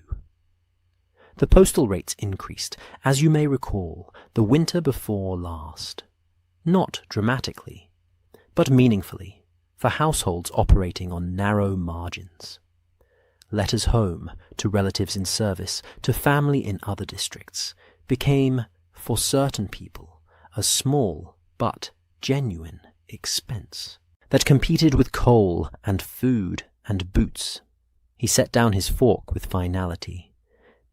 The postal rates increased, as you may recall, the winter before last. Not dramatically, but meaningfully, for households operating on narrow margins. Letters home, to relatives in service, to family in other districts, became, for certain people, a small but genuine expense that competed with coal and food and boots. He set down his fork with finality.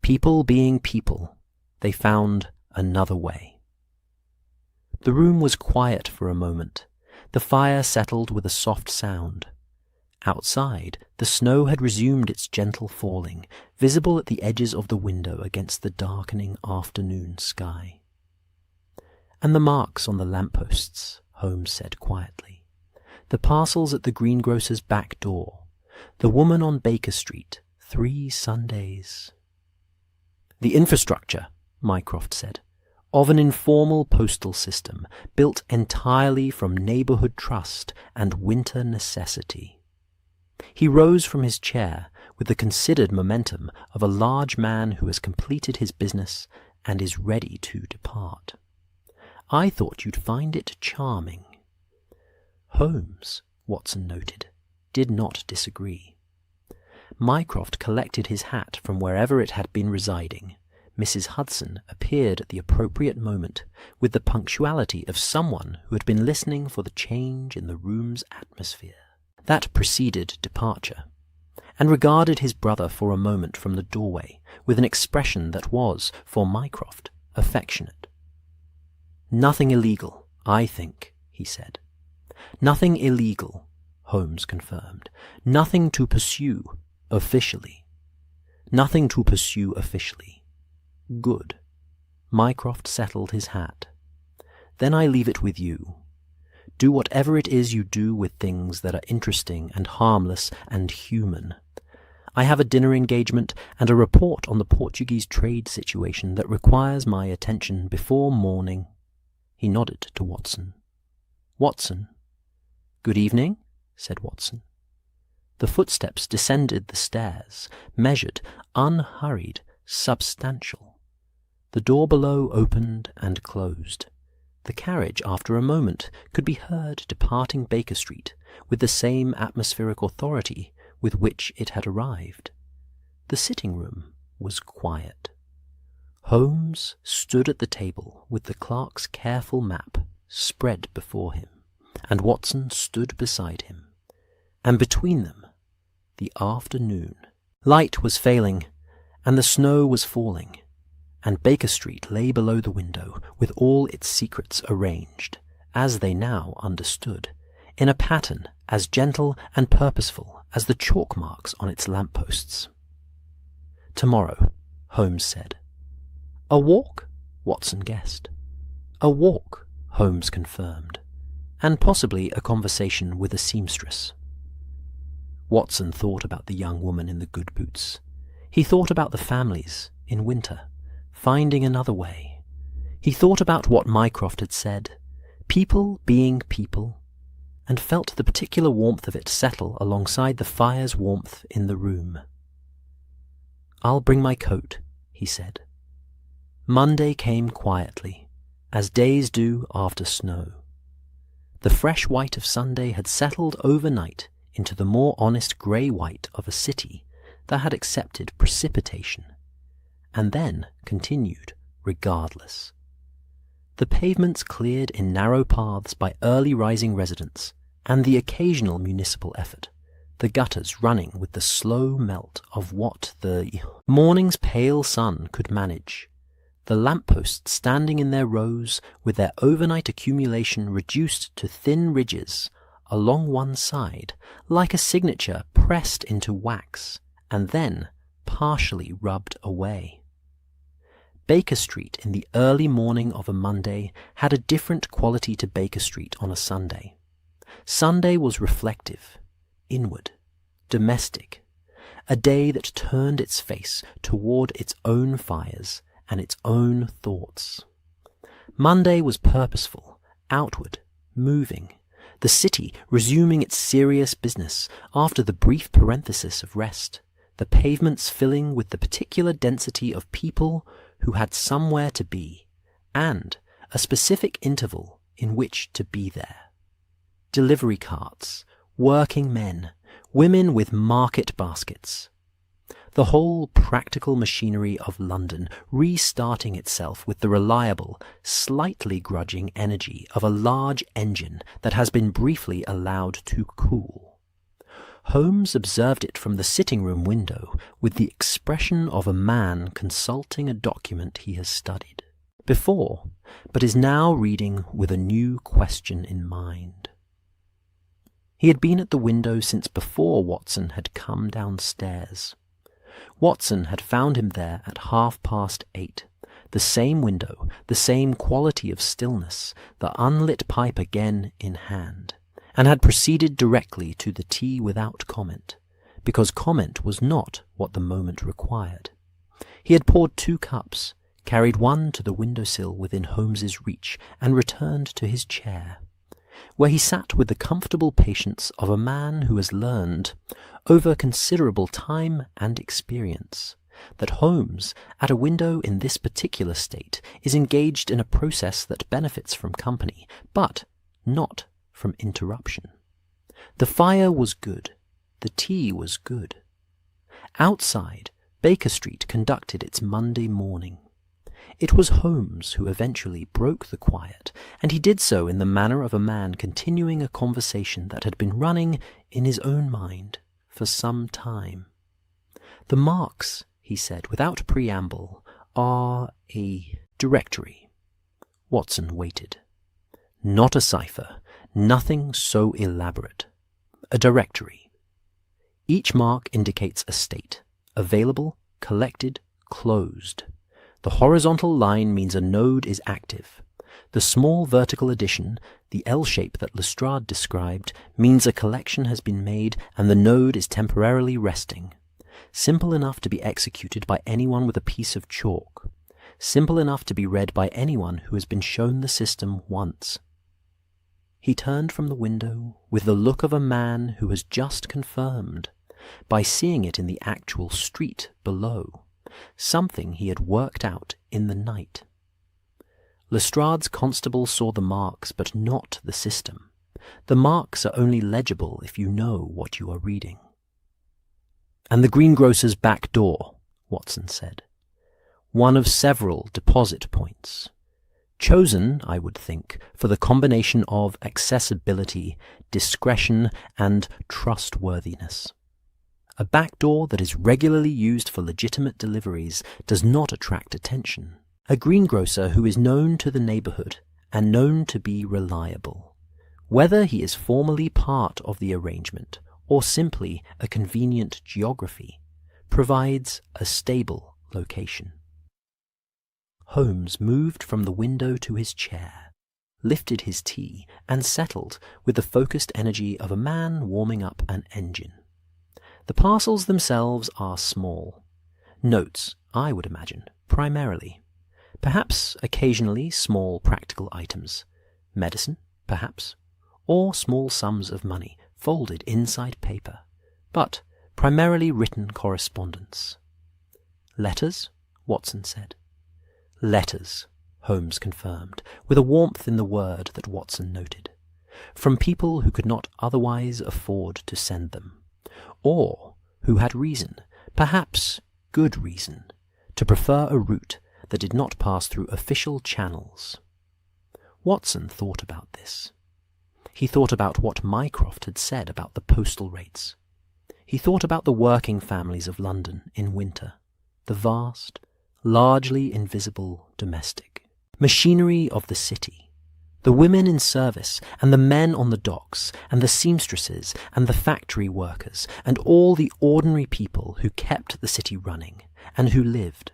People being people, they found another way. The room was quiet for a moment. The fire settled with a soft sound. Outside, the snow had resumed its gentle falling, visible at the edges of the window against the darkening afternoon sky. And the marks on the lampposts, Holmes said quietly. The parcels at the greengrocer's back door. The woman on Baker Street, 3 Sundays. The infrastructure, Mycroft said, of an informal postal system built entirely from neighbourhood trust and winter necessity. He rose from his chair with the considered momentum of a large man who has completed his business and is ready to depart. I thought you'd find it charming. Holmes, Watson noted, did not disagree. Mycroft collected his hat from wherever it had been residing. Mrs. Hudson appeared at the appropriate moment with the punctuality of someone who had been listening for the change in the room's atmosphere that preceded departure, and regarded his brother for a moment from the doorway with an expression that was, for Mycroft, affectionate. "Nothing illegal, I think," he said. "Nothing illegal," Holmes confirmed. "Nothing to pursue officially. Nothing to pursue officially. Good." Mycroft settled his hat. "Then I leave it with you. Do whatever it is you do with things that are interesting and harmless and human. I have a dinner engagement and a report on the Portuguese trade situation that requires my attention before morning." He nodded to Watson. "Watson." "Good evening," said Watson. The footsteps descended the stairs, measured, unhurried, substantial. The door below opened and closed. The carriage, after a moment, could be heard departing Baker Street with the same atmospheric authority with which it had arrived. The sitting-room was quiet. Holmes stood at the table with the clerk's careful map spread before him, and Watson stood beside him. And between them, the afternoon. Light was failing, and the snow was falling, and Baker Street lay below the window with all its secrets arranged, as they now understood, in a pattern as gentle and purposeful as the chalk marks on its lampposts. "Tomorrow," Holmes said. "A walk?" Watson guessed. "A walk," Holmes confirmed, "and possibly a conversation with a seamstress." Watson thought about the young woman in the good boots. He thought about the families, in winter, finding another way. He thought about what Mycroft had said, people being people, and felt the particular warmth of it settle alongside the fire's warmth in the room. "I'll bring my coat," he said. Monday came quietly, as days do after snow. The fresh white of Sunday had settled overnight into the more honest grey white of a city that had accepted precipitation, and then continued regardless. The pavements cleared in narrow paths by early rising residents, and the occasional municipal effort, the gutters running with the slow melt of what the morning's pale sun could manage, the lampposts standing in their rows with their overnight accumulation reduced to thin ridges along one side, like a signature pressed into wax and then partially rubbed away. Baker Street in the early morning of a Monday had a different quality to Baker Street on a Sunday. Sunday was reflective, inward, domestic, a day that turned its face toward its own fires and its own thoughts. Monday was purposeful, outward, moving, the city resuming its serious business after the brief parenthesis of rest, the pavements filling with the particular density of people who had somewhere to be, and a specific interval in which to be there. Delivery carts, working men, women with market baskets. The whole practical machinery of London restarting itself with the reliable, slightly grudging energy of a large engine that has been briefly allowed to cool. Holmes observed it from the sitting-room window with the expression of a man consulting a document he has studied before, but is now reading with a new question in mind. He had been at the window since before Watson had come downstairs. Watson had found him there at 8:30, the same window, the same quality of stillness, the unlit pipe again in hand, and had proceeded directly to the tea without comment, because comment was not what the moment required. He had poured 2 cups, carried one to the window-sill within Holmes's reach, and returned to his chair, where he sat with the comfortable patience of a man who has learned, over considerable time and experience, that Holmes, at a window in this particular state, is engaged in a process that benefits from company, but not from interruption. The fire was good. The tea was good. Outside, Baker Street conducted its Monday morning. It was Holmes who eventually broke the quiet, and he did so in the manner of a man continuing a conversation that had been running in his own mind for some time. "The marks," he said without preamble, "are a directory." Watson waited. "Not a cipher, nothing so elaborate. A directory. Each mark indicates a state, available, collected, closed. The horizontal line means a node is active. The small vertical addition, the L shape that Lestrade described, means a collection has been made and the node is temporarily resting. Simple enough to be executed by anyone with a piece of chalk. Simple enough to be read by anyone who has been shown the system once." He turned from the window with the look of a man who has just confirmed, by seeing it in the actual street below, something he had worked out in the night. Lestrade's constable saw the marks, but not the system. The marks are only legible if you know what you are reading. "And the greengrocer's back door," Watson said. "One of several deposit points. Chosen, I would think, for the combination of accessibility, discretion, and trustworthiness. A back door that is regularly used for legitimate deliveries does not attract attention. A greengrocer who is known to the neighborhood and known to be reliable, whether he is formally part of the arrangement or simply a convenient geography, provides a stable location. Holmes moved from the window to his chair, lifted his tea, and settled with the focused energy of a man warming up an engine. The parcels themselves are small. Notes, I would imagine, primarily. Perhaps occasionally small practical items. Medicine, perhaps. Or small sums of money, folded inside paper. But primarily written correspondence. Letters, Watson said. Letters, Holmes confirmed, with a warmth in the word that Watson noted. From people who could not otherwise afford to send them, or who had reason, perhaps good reason, to prefer a route that did not pass through official channels. Watson thought about this. He thought about what Mycroft had said about the postal rates. He thought about the working families of London in winter, the vast, largely invisible domestic machinery of the city, the women in service and the men on the docks and the seamstresses and the factory workers and all the ordinary people who kept the city running and who lived,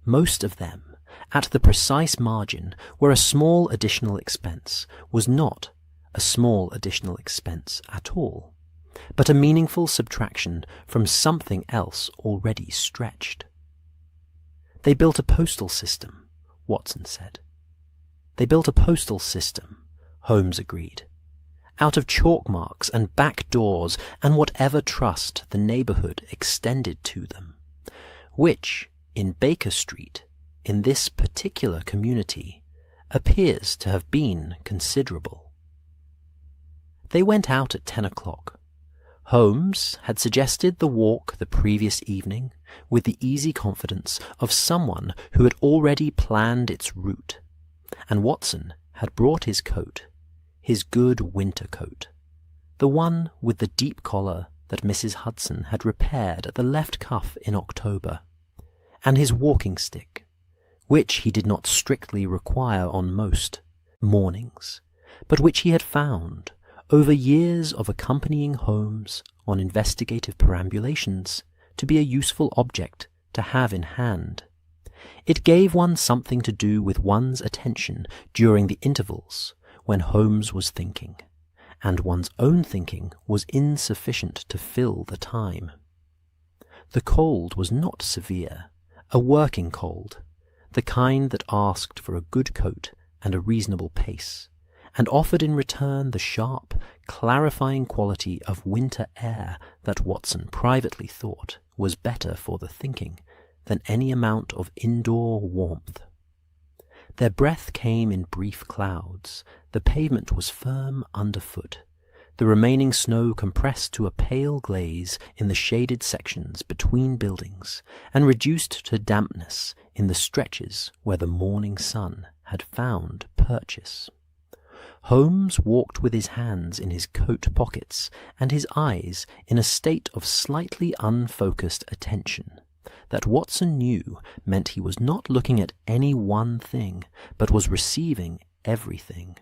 most of them, at the precise margin where a small additional expense was not a small additional expense at all, but a meaningful subtraction from something else already stretched. They built a postal system, Watson said. They built a postal system, Holmes agreed, out of chalk marks and back doors and whatever trust the neighbourhood extended to them, which, in Baker Street, in this particular community, appears to have been considerable. They went out at 10 o'clock. Holmes had suggested the walk the previous evening with the easy confidence of someone who had already planned its route, and Watson had brought his coat, his good winter coat, the one with the deep collar that Mrs. Hudson had repaired at the left cuff in October, and his walking stick, which he did not strictly require on most mornings, but which he had found, over years of accompanying Holmes on investigative perambulations, to be a useful object to have in hand. It gave one something to do with one's attention during the intervals when Holmes was thinking, and one's own thinking was insufficient to fill the time. The cold was not severe, a working cold, the kind that asked for a good coat and a reasonable pace, and offered in return the sharp, clarifying quality of winter air that Watson privately thought was better for the thinking than any amount of indoor warmth. Their breath came in brief clouds, the pavement was firm underfoot, the remaining snow compressed to a pale glaze in the shaded sections between buildings, and reduced to dampness in the stretches where the morning sun had found purchase. Holmes walked with his hands in his coat pockets and his eyes in a state of slightly unfocused attention that Watson knew meant he was not looking at any one thing, but was receiving everything.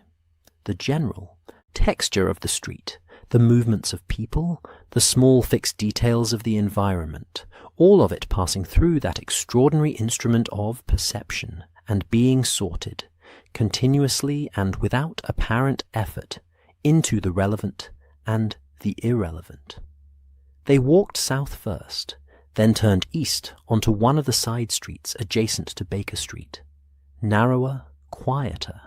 The general texture of the street, the movements of people, the small fixed details of the environment, all of it passing through that extraordinary instrument of perception and being sorted, continuously and without apparent effort, into the relevant and the irrelevant. They walked south first, then turned east onto one of the side streets adjacent to Baker Street, narrower, quieter,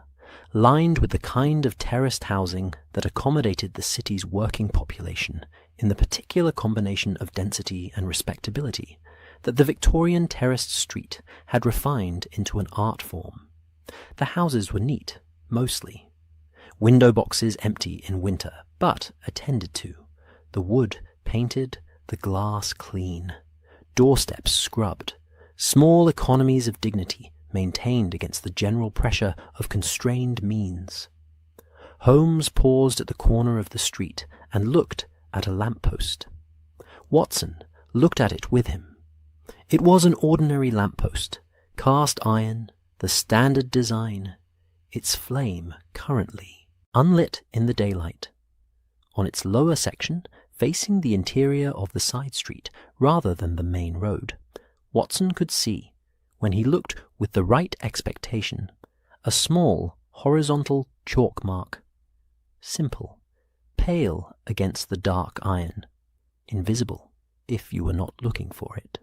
lined with the kind of terraced housing that accommodated the city's working population in the particular combination of density and respectability that the Victorian terraced street had refined into an art form. The houses were neat, mostly. Window boxes empty in winter, but attended to. The wood painted, the glass clean. Doorsteps scrubbed. Small economies of dignity maintained against the general pressure of constrained means. Holmes paused at the corner of the street and looked at a lamp-post. Watson, looked at it with him. It was an ordinary lamppost, cast iron, the standard design, its flame currently unlit in the daylight. On its lower section, facing the interior of the side street rather than the main road, Watson could see, when he looked with the right expectation, a small horizontal chalk mark, simple, pale against the dark iron, invisible if you were not looking for it.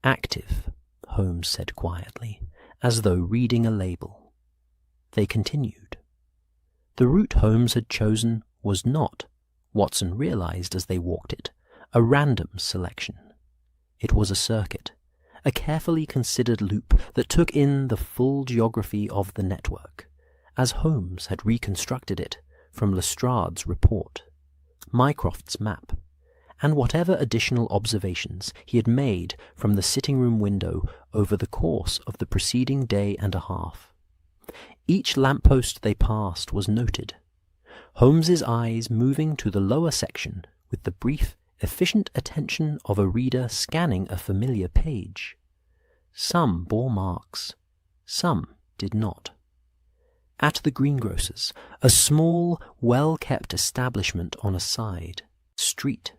Active, Holmes said quietly, as though reading a label. They continued. The route Holmes had chosen was not, Watson realized as they walked it, a random selection. It was a circuit, a carefully considered loop that took in the full geography of the network, as Holmes had reconstructed it from Lestrade's report, Mycroft's map, and whatever additional observations he had made from the sitting-room window over the course of the preceding day and a half. Each lamppost they passed was noted, Holmes's eyes moving to the lower section with the brief, efficient attention of a reader scanning a familiar page. Some bore marks, some did not. At the greengrocer's, a small, well-kept establishment on a side street,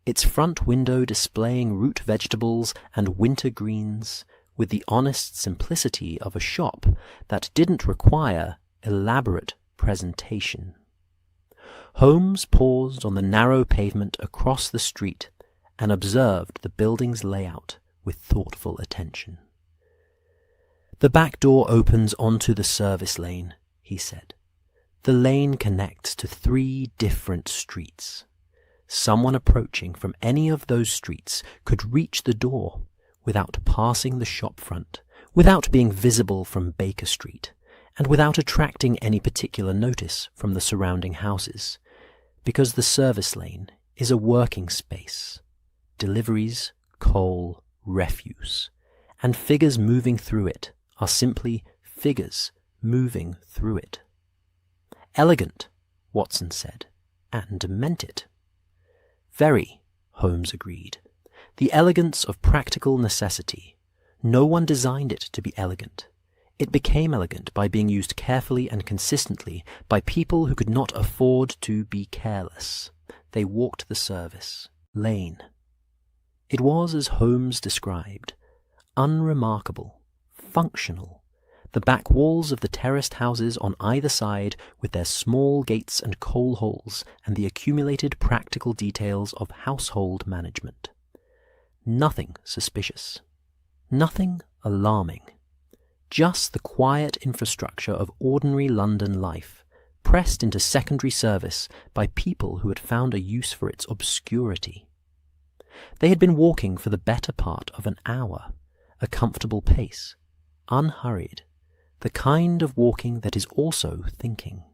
its front window displaying root vegetables and winter greens with the honest simplicity of a shop that didn't require elaborate presentation. Holmes paused on the narrow pavement across the street and observed the building's layout with thoughtful attention. "The back door opens onto the service lane," he said. "The lane connects to 3 different streets. Someone approaching from any of those streets could reach the door without passing the shop front, without being visible from Baker Street, and without attracting any particular notice from the surrounding houses, because the service lane is a working space, deliveries, coal, refuse, and figures moving through it are simply figures moving through it." "Elegant," Watson said, and meant it. "Very," Holmes agreed. "The elegance of practical necessity. No one designed it to be elegant. It became elegant by being used carefully and consistently by people who could not afford to be careless. They walked the service lane. It was as Holmes described, unremarkable, functional, the back walls of the terraced houses on either side with their small gates and coal holes and the accumulated practical details of household management. Nothing suspicious, nothing alarming. Just the quiet infrastructure of ordinary London life, pressed into secondary service by people who had found a use for its obscurity. They had been walking for the better part of an hour, a comfortable pace, unhurried, the kind of walking that is also thinking.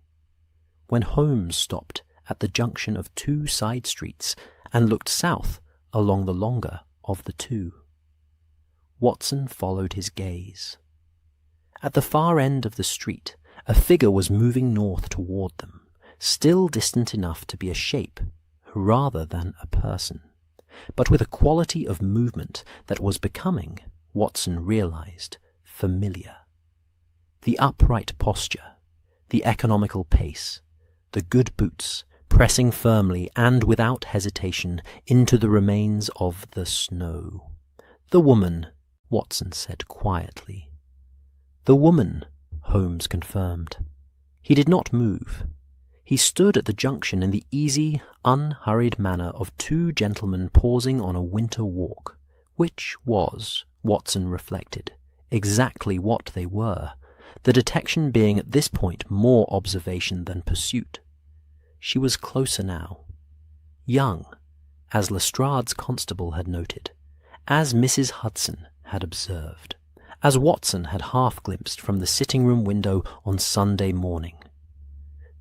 When Holmes stopped at the junction of 2 side streets and looked south along the longer of the 2, Watson followed his gaze. At the far end of the street, a figure was moving north toward them, still distant enough to be a shape rather than a person, but with a quality of movement that was becoming, Watson realized, familiar. The upright posture, the economical pace, the good boots pressing firmly and without hesitation into the remains of the snow. "The woman," Watson said quietly. "The woman," Holmes confirmed. He did not move. He stood at the junction in the easy, unhurried manner of 2 gentlemen pausing on a winter walk, which was, Watson reflected, exactly what they were, the detection being at this point more observation than pursuit. She was closer now. Young, as Lestrade's constable had noted, as Mrs. Hudson had observed, as Watson had half-glimpsed from the sitting-room window on Sunday morning.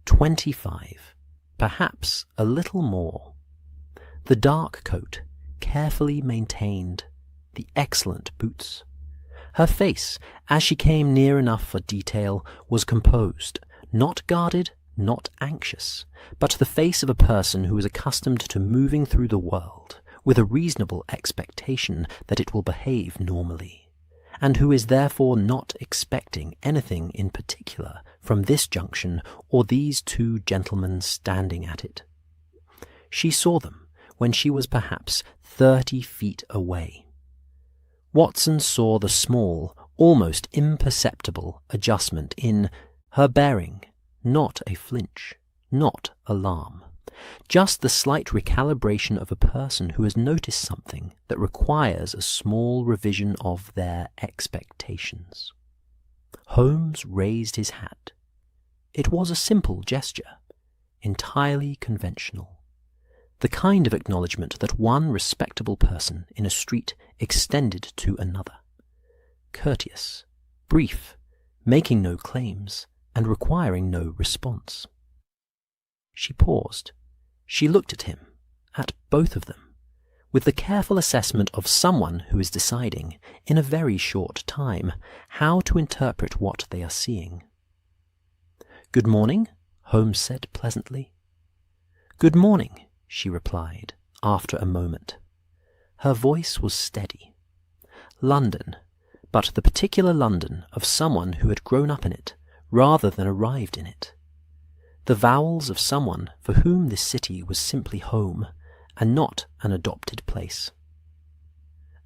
25, perhaps a little more. The dark coat, carefully maintained, the excellent boots. Her face, as she came near enough for detail, was composed, not guarded, not anxious, but the face of a person who was accustomed to moving through the world with a reasonable expectation that it will behave normally, and who is therefore not expecting anything in particular from this junction or these two gentlemen standing at it. She saw them when she was perhaps 30 feet away. Watson saw the small, almost imperceptible adjustment in her bearing, not a flinch, not alarm, just the slight recalibration of a person who has noticed something that requires a small revision of their expectations. Holmes raised his hat. It was a simple gesture, entirely conventional, the kind of acknowledgement that one respectable person in a street extended to another. Courteous, brief, making no claims, and requiring no response. She paused. She looked at him, at both of them, with the careful assessment of someone who is deciding, in a very short time, how to interpret what they are seeing. "Good morning," Holmes said pleasantly. "Good morning," she replied, after a moment. Her voice was steady. London, but the particular London of someone who had grown up in it, rather than arrived in it. The vowels of someone for whom this city was simply home, and not an adopted place.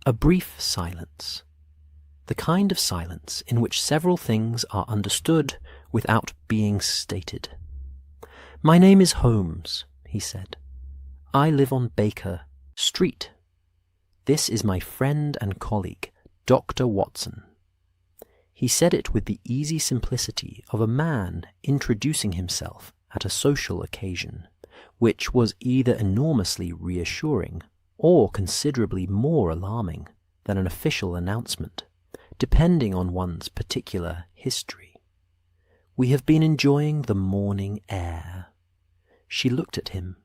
A brief silence. The kind of silence in which several things are understood without being stated. "My name is Holmes," he said. "I live on Baker Street. This is my friend and colleague, Dr. Watson." He said it with the easy simplicity of a man introducing himself at a social occasion, which was either enormously reassuring or considerably more alarming than an official announcement, depending on one's particular history. "We have been enjoying the morning air." She looked at him.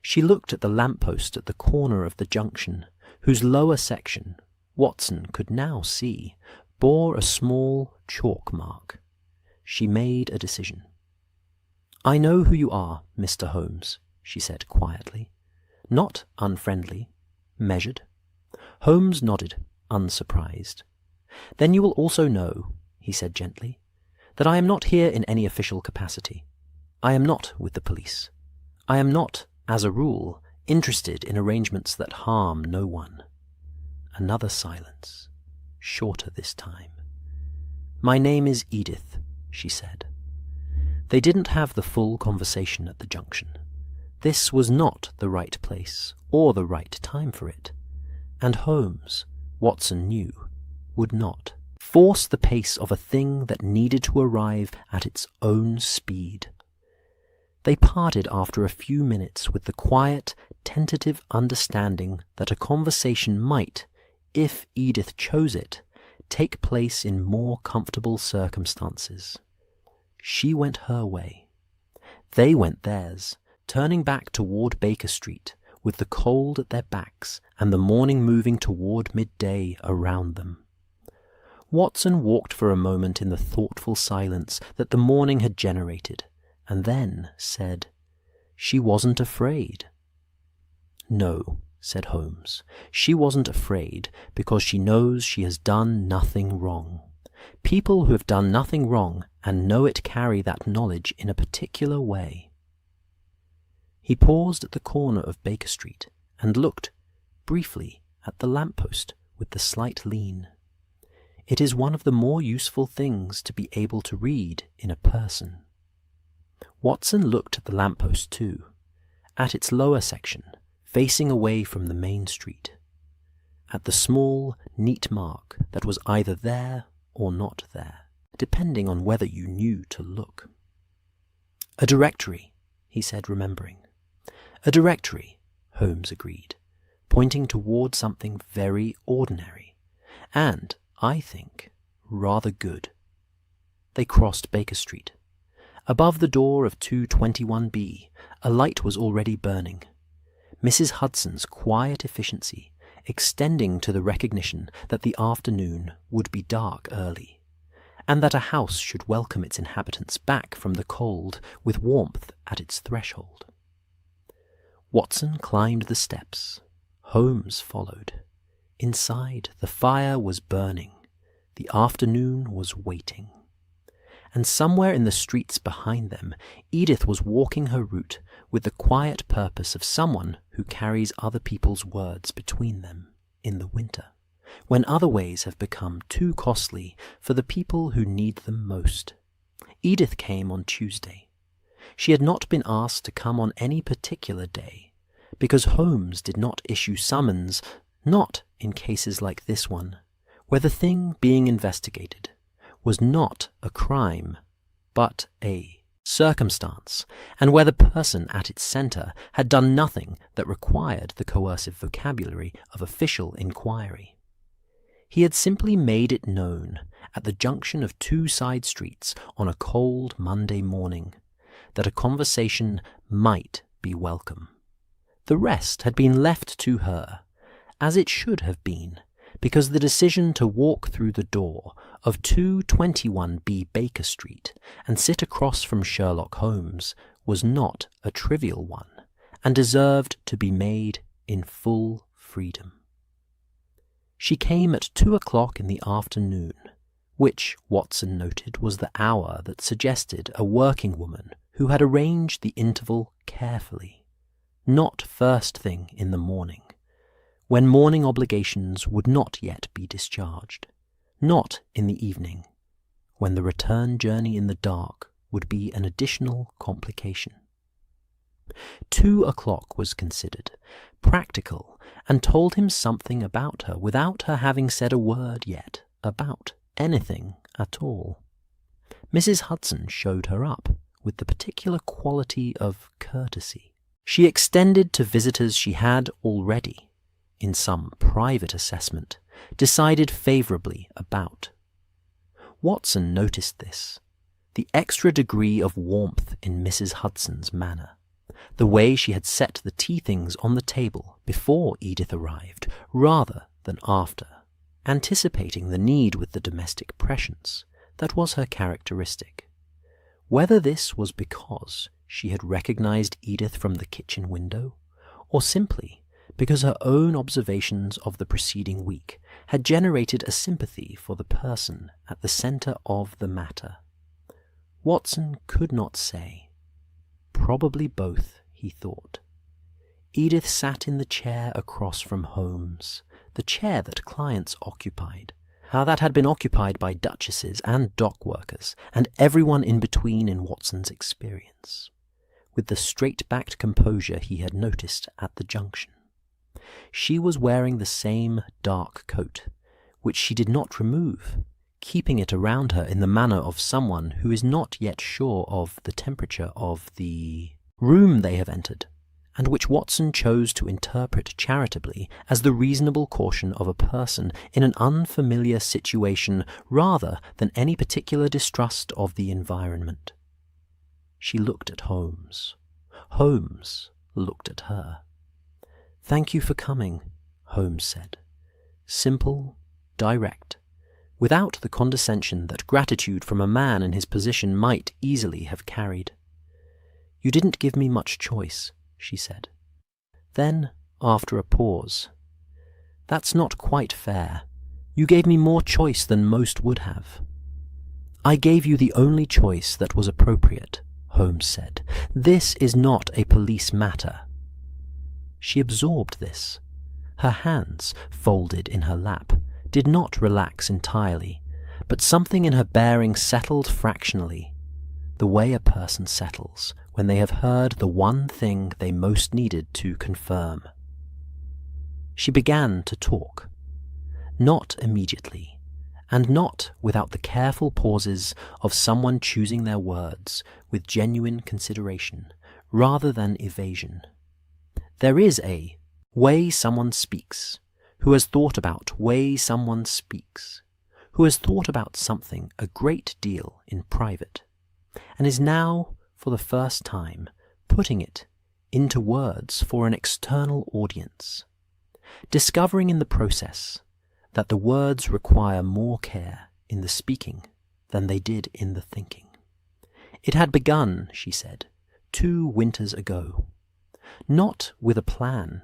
She looked at the lamppost at the corner of the junction, whose lower section, Watson could now see, bore a small chalk mark. She made a decision. "I know who you are, Mr. Holmes," she said quietly. Not unfriendly, measured. Holmes nodded, unsurprised. "Then you will also know," he said gently, "that I am not here in any official capacity. I am not with the police. I am not, as a rule, interested in arrangements that harm no one." Another silence, shorter this time. "My name is Edith," she said. They didn't have the full conversation at the junction. This was not the right place or the right time for it, and Holmes, Watson knew, would not force the pace of a thing that needed to arrive at its own speed. They parted after a few minutes with the quiet, tentative understanding that a conversation might, if Edith chose it, take place in more comfortable circumstances. She went her way. They went theirs, turning back toward Baker Street, with the cold at their backs and the morning moving toward midday around them. Watson walked for a moment in the thoughtful silence that the morning had generated, and then said, "She wasn't afraid." "No," said Holmes, "she wasn't afraid because she knows she has done nothing wrong. People who have done nothing wrong and know it carry that knowledge in a particular way." He paused at the corner of Baker Street and looked, briefly, at the lamppost with the slight lean. It is one of the more useful things to be able to read in a person. Watson looked at the lamppost too, at its lower section, facing away from the main street, at the small, neat mark that was either there or not there, depending on whether you knew to look. "A directory," he said, remembering. "A directory," Holmes agreed, pointing toward something very ordinary, and, I think, rather good. They crossed Baker Street. Above the door of 221B, a light was already burning. Mrs. Hudson's quiet efficiency, extending to the recognition that the afternoon would be dark early, and that a house should welcome its inhabitants back from the cold with warmth at its threshold. Watson climbed the steps. Holmes followed. Inside, the fire was burning. The afternoon was waiting. And somewhere in the streets behind them, Edith was walking her route with the quiet purpose of someone who carries other people's words between them in the winter, when other ways have become too costly for the people who need them most. Edith came on Tuesday. She had not been asked to come on any particular day, because Holmes did not issue summons, not in cases like this one, where the thing being investigated was not a crime, but a circumstance, and where the person at its centre had done nothing that required the coercive vocabulary of official inquiry. He had simply made it known at the junction of two side streets on a cold Monday morning that a conversation might be welcome. The rest had been left to her, as it should have been, because the decision to walk through the door of 221B Baker Street and sit across from Sherlock Holmes was not a trivial one, and deserved to be made in full freedom. She came at 2 o'clock in the afternoon, which Watson noted was the hour that suggested a working woman who had arranged the interval carefully, not first thing in the morning, when morning obligations would not yet be discharged, not in the evening, when the return journey in the dark would be an additional complication. 2 o'clock was considered practical and told him something about her without her having said a word yet about anything at all. Mrs. Hudson showed her up with the particular quality of courtesy she extended to visitors she had already, in some private assessment, decided favourably about. Watson noticed this, the extra degree of warmth in Mrs. Hudson's manner, the way she had set the tea things on the table before Edith arrived rather than after, anticipating the need with the domestic prescience that was her characteristic. Whether this was because she had recognized Edith from the kitchen window, or simply because her own observations of the preceding week had generated a sympathy for the person at the centre of the matter, Watson could not say. Probably both, he thought. Edith sat in the chair across from Holmes, the chair that clients occupied, how that had been occupied by duchesses and dock workers, and everyone in between in Watson's experience, with the straight-backed composure he had noticed at the junction. She was wearing the same dark coat, which she did not remove, keeping it around her in the manner of someone who is not yet sure of the temperature of the room they have entered, and which Watson chose to interpret charitably as the reasonable caution of a person in an unfamiliar situation rather than any particular distrust of the environment. She looked at Holmes. Holmes looked at her. "Thank you for coming," Holmes said. Simple, direct, without the condescension that gratitude from a man in his position might easily have carried. "You didn't give me much choice," she said. Then, after a pause, "That's not quite fair. You gave me more choice than most would have." "I gave you the only choice that was appropriate," Holmes said. "This is not a police matter." She absorbed this. Her hands, folded in her lap, did not relax entirely, but something in her bearing settled fractionally, the way a person settles when they have heard the one thing they most needed to confirm. She began to talk, not immediately, and not without the careful pauses of someone choosing their words with genuine consideration rather than evasion. There is a way someone speaks, who has thought about way someone speaks, who has thought about something a great deal in private, and is now, for the first time, putting it into words for an external audience, discovering in the process that the words require more care in the speaking than they did in the thinking. It had begun, she said, 2 winters ago, not with a plan,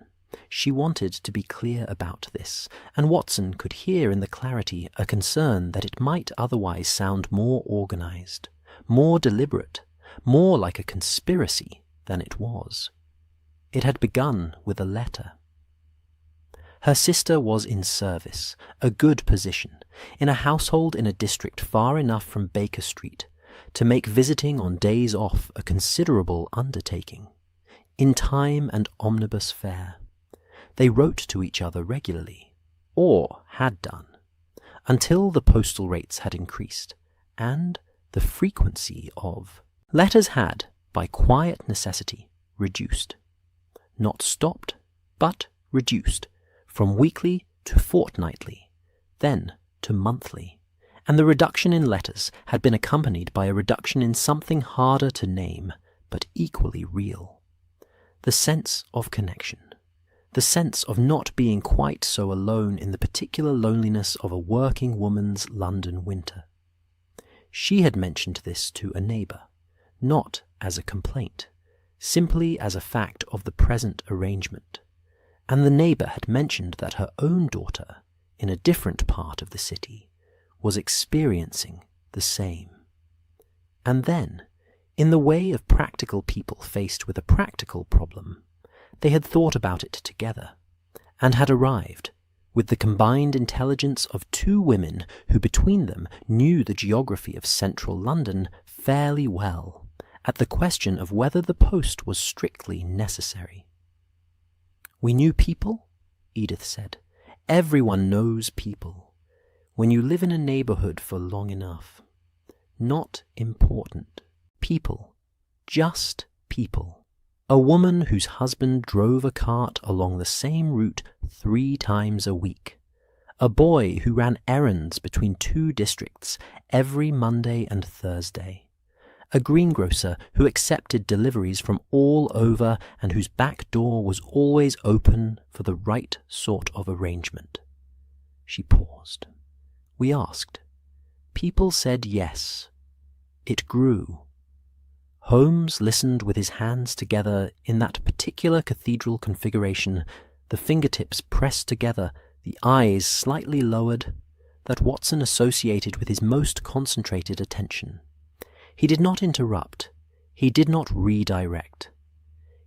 She wanted to be clear about this, and Watson could hear in the clarity a concern that it might otherwise sound more organized, more deliberate, more like a conspiracy than it was. It had begun with a letter. Her sister was in service, a good position, in a household in a district far enough from Baker Street to make visiting on days off a considerable undertaking, in time and omnibus fare. They wrote to each other regularly, or had done, until the postal rates had increased, and the frequency of letters had, by quiet necessity, reduced. Not stopped, but reduced, from weekly to fortnightly, then to monthly, and the reduction in letters had been accompanied by a reduction in something harder to name, but equally real. The sense of connection. The sense of not being quite so alone in the particular loneliness of a working woman's London winter. She had mentioned this to a neighbour, not as a complaint, simply as a fact of the present arrangement, and the neighbour had mentioned that her own daughter, in a different part of the city, was experiencing the same. And then, in the way of practical people faced with a practical problem, they had thought about it together, and had arrived, with the combined intelligence of two women who between them knew the geography of central London fairly well, at the question of whether the post was strictly necessary. "We knew people?" Edith said. "Everyone knows people. When you live in a neighbourhood for long enough. Not important. People. Just people. A woman whose husband drove a cart along the same route 3 times a week. A boy who ran errands between 2 districts every Monday and Thursday. A greengrocer who accepted deliveries from all over and whose back door was always open for the right sort of arrangement." She paused. We asked. People said yes. It grew. Holmes listened with his hands together in that particular cathedral configuration, the fingertips pressed together, the eyes slightly lowered, that Watson associated with his most concentrated attention. He did not interrupt. He did not redirect.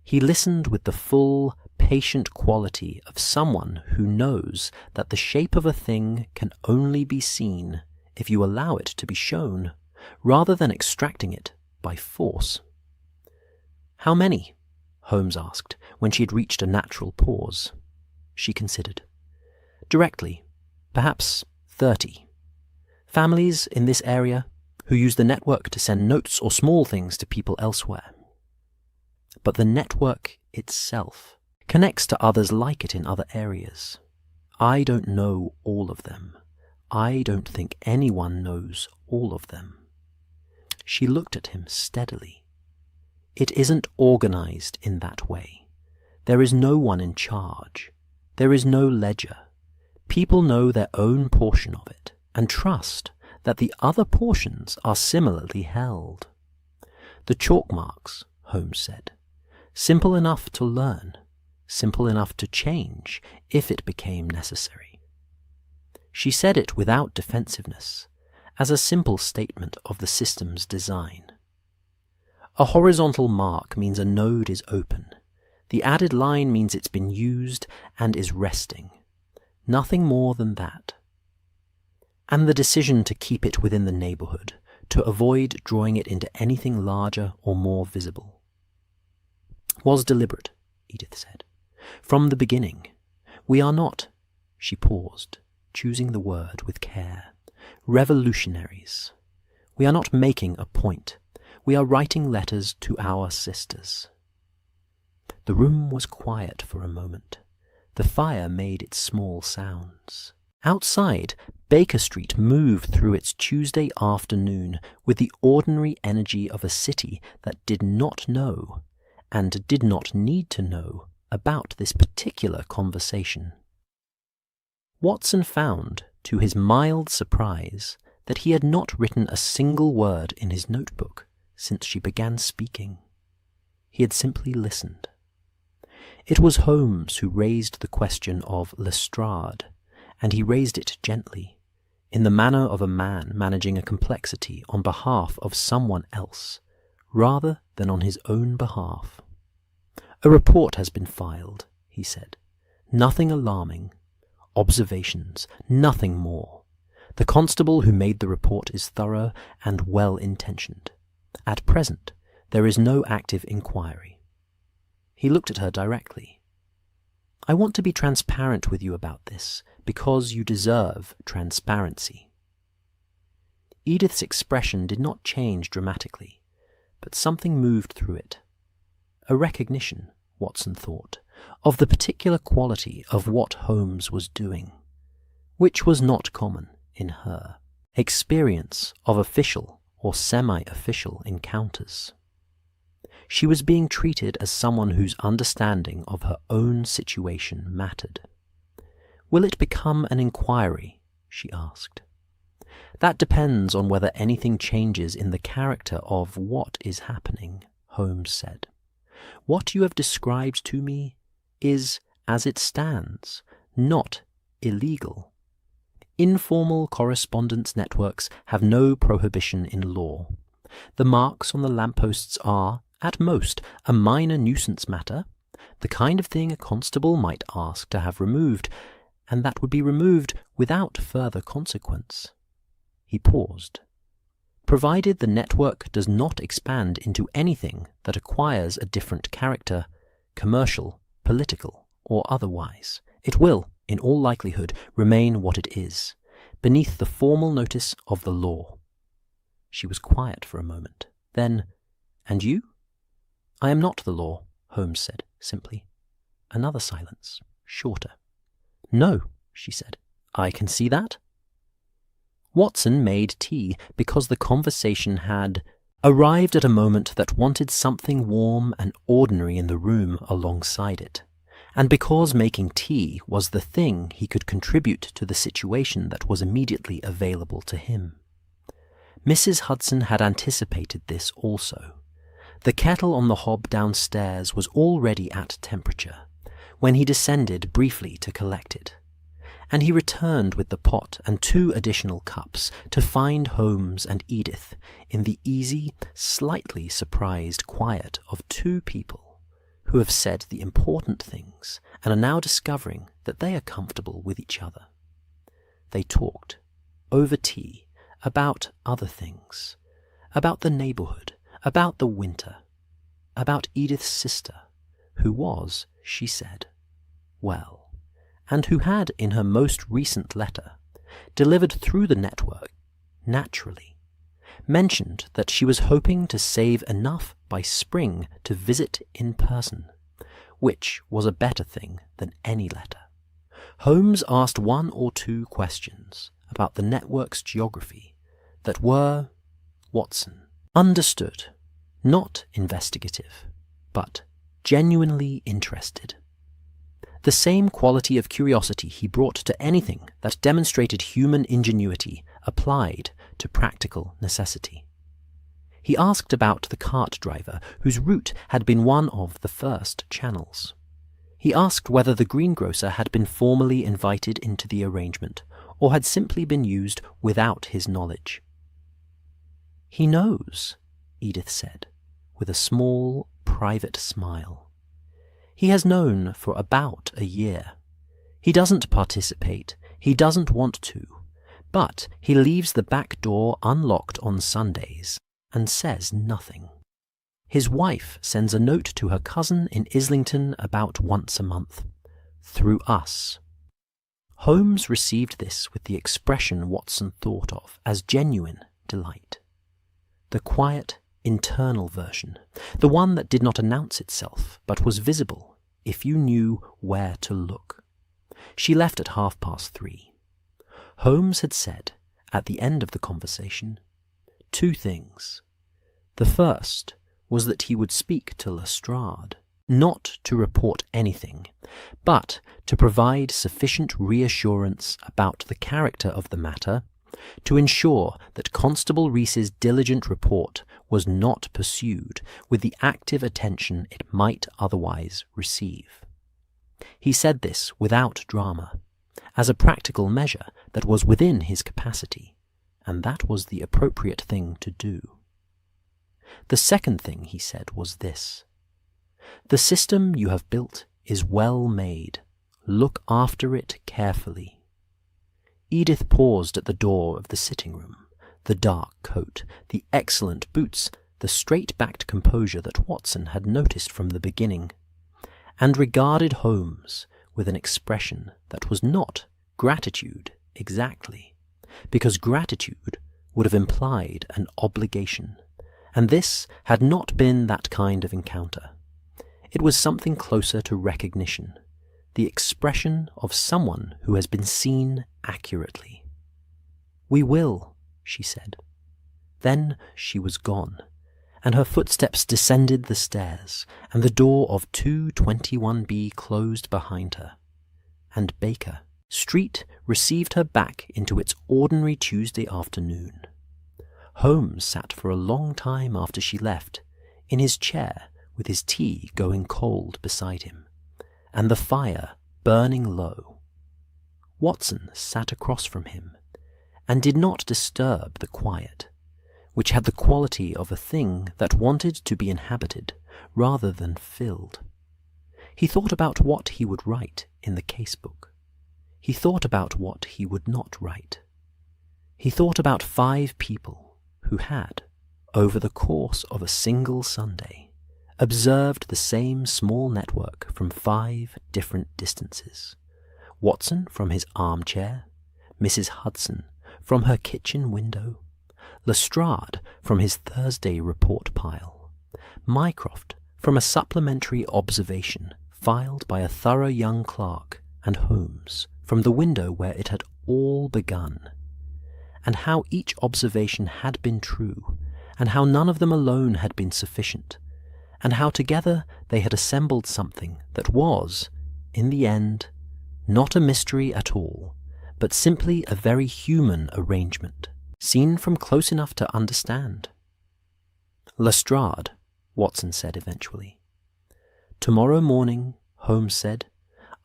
He listened with the full, patient quality of someone who knows that the shape of a thing can only be seen if you allow it to be shown, rather than extracting it by force. "How many?" Holmes asked, when she had reached a natural pause. She considered. "Directly, perhaps 30. Families in this area who use the network to send notes or small things to people elsewhere. But the network itself connects to others like it in other areas. I don't know all of them. I don't think anyone knows all of them." She looked at him steadily. "It isn't organized in that way. There is no one in charge. There is no ledger. People know their own portion of it, and trust that the other portions are similarly held. The chalk marks," Holmes said. "Simple enough to learn, simple enough to change if it became necessary." She said it without defensiveness, as a simple statement of the system's design. A horizontal mark means a node is open. The added line means it's been used and is resting. Nothing more than that. And the decision to keep it within the neighbourhood, to avoid drawing it into anything larger or more visible, was deliberate, Edith said. "From the beginning. We are not," she paused, choosing the word with care, "revolutionaries. We are not making a point. We are writing letters to our sisters." The room was quiet for a moment. The fire made its small sounds. Outside, Baker Street moved through its Tuesday afternoon with the ordinary energy of a city that did not know, and did not need to know, about this particular conversation. Watson found, to his mild surprise, that he had not written a single word in his notebook since she began speaking. He had simply listened. It was Holmes who raised the question of Lestrade, and he raised it gently, in the manner of a man managing a complexity on behalf of someone else, rather than on his own behalf. "A report has been filed," he said. "Nothing alarming. Observations, nothing more. The constable who made the report is thorough and well-intentioned. At present, there is no active inquiry." He looked at her directly. "I want to be transparent with you about this, because you deserve transparency." Edith's expression did not change dramatically, but something moved through it. A recognition, Watson thought, of the particular quality of what Holmes was doing, which was not common in her. Experience of official or semi-official encounters. She was being treated as someone whose understanding of her own situation mattered. "Will it become an inquiry?" she asked. "That depends on whether anything changes in the character of what is happening," Holmes said. "What you have described to me is, as it stands, not illegal. Informal correspondence networks have no prohibition in law. The marks on the lampposts are, at most, a minor nuisance matter, the kind of thing a constable might ask to have removed, and that would be removed without further consequence." He paused. "Provided the network does not expand into anything that acquires a different character, commercial, political, or otherwise, it will, in all likelihood, remain what it is, beneath the formal notice of the law." She was quiet for a moment. Then, "And you?" "I am not the law," Holmes said simply. Another silence, shorter. "No," she said. "I can see that." Watson made tea because the conversation had arrived at a moment that wanted something warm and ordinary in the room alongside it, and because making tea was the thing he could contribute to the situation that was immediately available to him. Mrs. Hudson had anticipated this also. The kettle on the hob downstairs was already at temperature when he descended briefly to collect it, and he returned with the pot and 2 additional cups to find Holmes and Edith in the easy, slightly surprised quiet of 2 people who have said the important things and are now discovering that they are comfortable with each other. They talked, over tea, about other things, about the neighbourhood, about the winter, about Edith's sister, who was, she said, well, and who had, in her most recent letter, delivered through the network, naturally, mentioned that she was hoping to save enough by spring to visit in person, which was a better thing than any letter. Holmes asked 1 or 2 questions about the network's geography that were, Watson understood, not investigative, but genuinely interested. The same quality of curiosity he brought to anything that demonstrated human ingenuity applied to practical necessity. He asked about the cart driver whose route had been one of the first channels. He asked whether the greengrocer had been formally invited into the arrangement, or had simply been used without his knowledge. "He knows," Edith said, with a small, private smile. "He has known for about a year. He doesn't participate, he doesn't want to, but he leaves the back door unlocked on Sundays and says nothing. His wife sends a note to her cousin in Islington about once a month, through us." Holmes received this with the expression Watson thought of as genuine delight. The quiet, internal version, the one that did not announce itself, but was visible if you knew where to look. She left at 3:30. Holmes had said, at the end of the conversation, 2 things. The first was that he would speak to Lestrade, not to report anything, but to provide sufficient reassurance about the character of the matter to ensure that Constable Rees's diligent report was not pursued with the active attention it might otherwise receive. He said this without drama, as a practical measure that was within his capacity, and that was the appropriate thing to do. The second thing he said was this: "The system you have built is well made. Look after it carefully." Edith paused at the door of the sitting room, the dark coat, the excellent boots, the straight-backed composure that Watson had noticed from the beginning, and regarded Holmes with an expression that was not gratitude exactly, because gratitude would have implied an obligation, and this had not been that kind of encounter. It was something closer to recognition, the expression of someone who has been seen accurately. "We will," she said. Then she was gone, and her footsteps descended the stairs, and the door of 221B closed behind her, and Baker Street received her back into its ordinary Tuesday afternoon. Holmes sat for a long time after she left, in his chair with his tea going cold beside him, and the fire burning low. Watson sat across from him, and did not disturb the quiet, which had the quality of a thing that wanted to be inhabited rather than filled. He thought about what he would write in the case-book. He thought about what he would not write. He thought about 5 people who had, over the course of a single Sunday, observed the same small network from 5 different distances. Watson from his armchair, Mrs. Hudson from her kitchen window, Lestrade from his Thursday report pile, Mycroft from a supplementary observation filed by a thorough young clerk, and Holmes from the window where it had all begun, and how each observation had been true, and how none of them alone had been sufficient, and how together they had assembled something that was, in the end, not a mystery at all, but simply a very human arrangement, seen from close enough to understand. "Lestrade," Watson said eventually. "Tomorrow morning," Holmes said,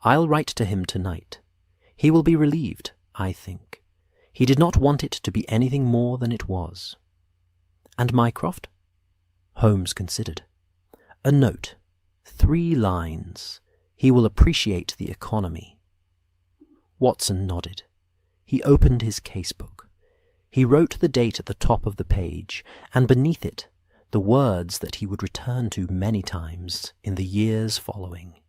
"I'll write to him tonight. He will be relieved, I think. He did not want it to be anything more than it was." "And Mycroft?" Holmes considered. "A note. 3 lines. He will appreciate the economy." Watson nodded. He opened his case-book. He wrote the date at the top of the page, and beneath it, the words that he would return to many times in the years following,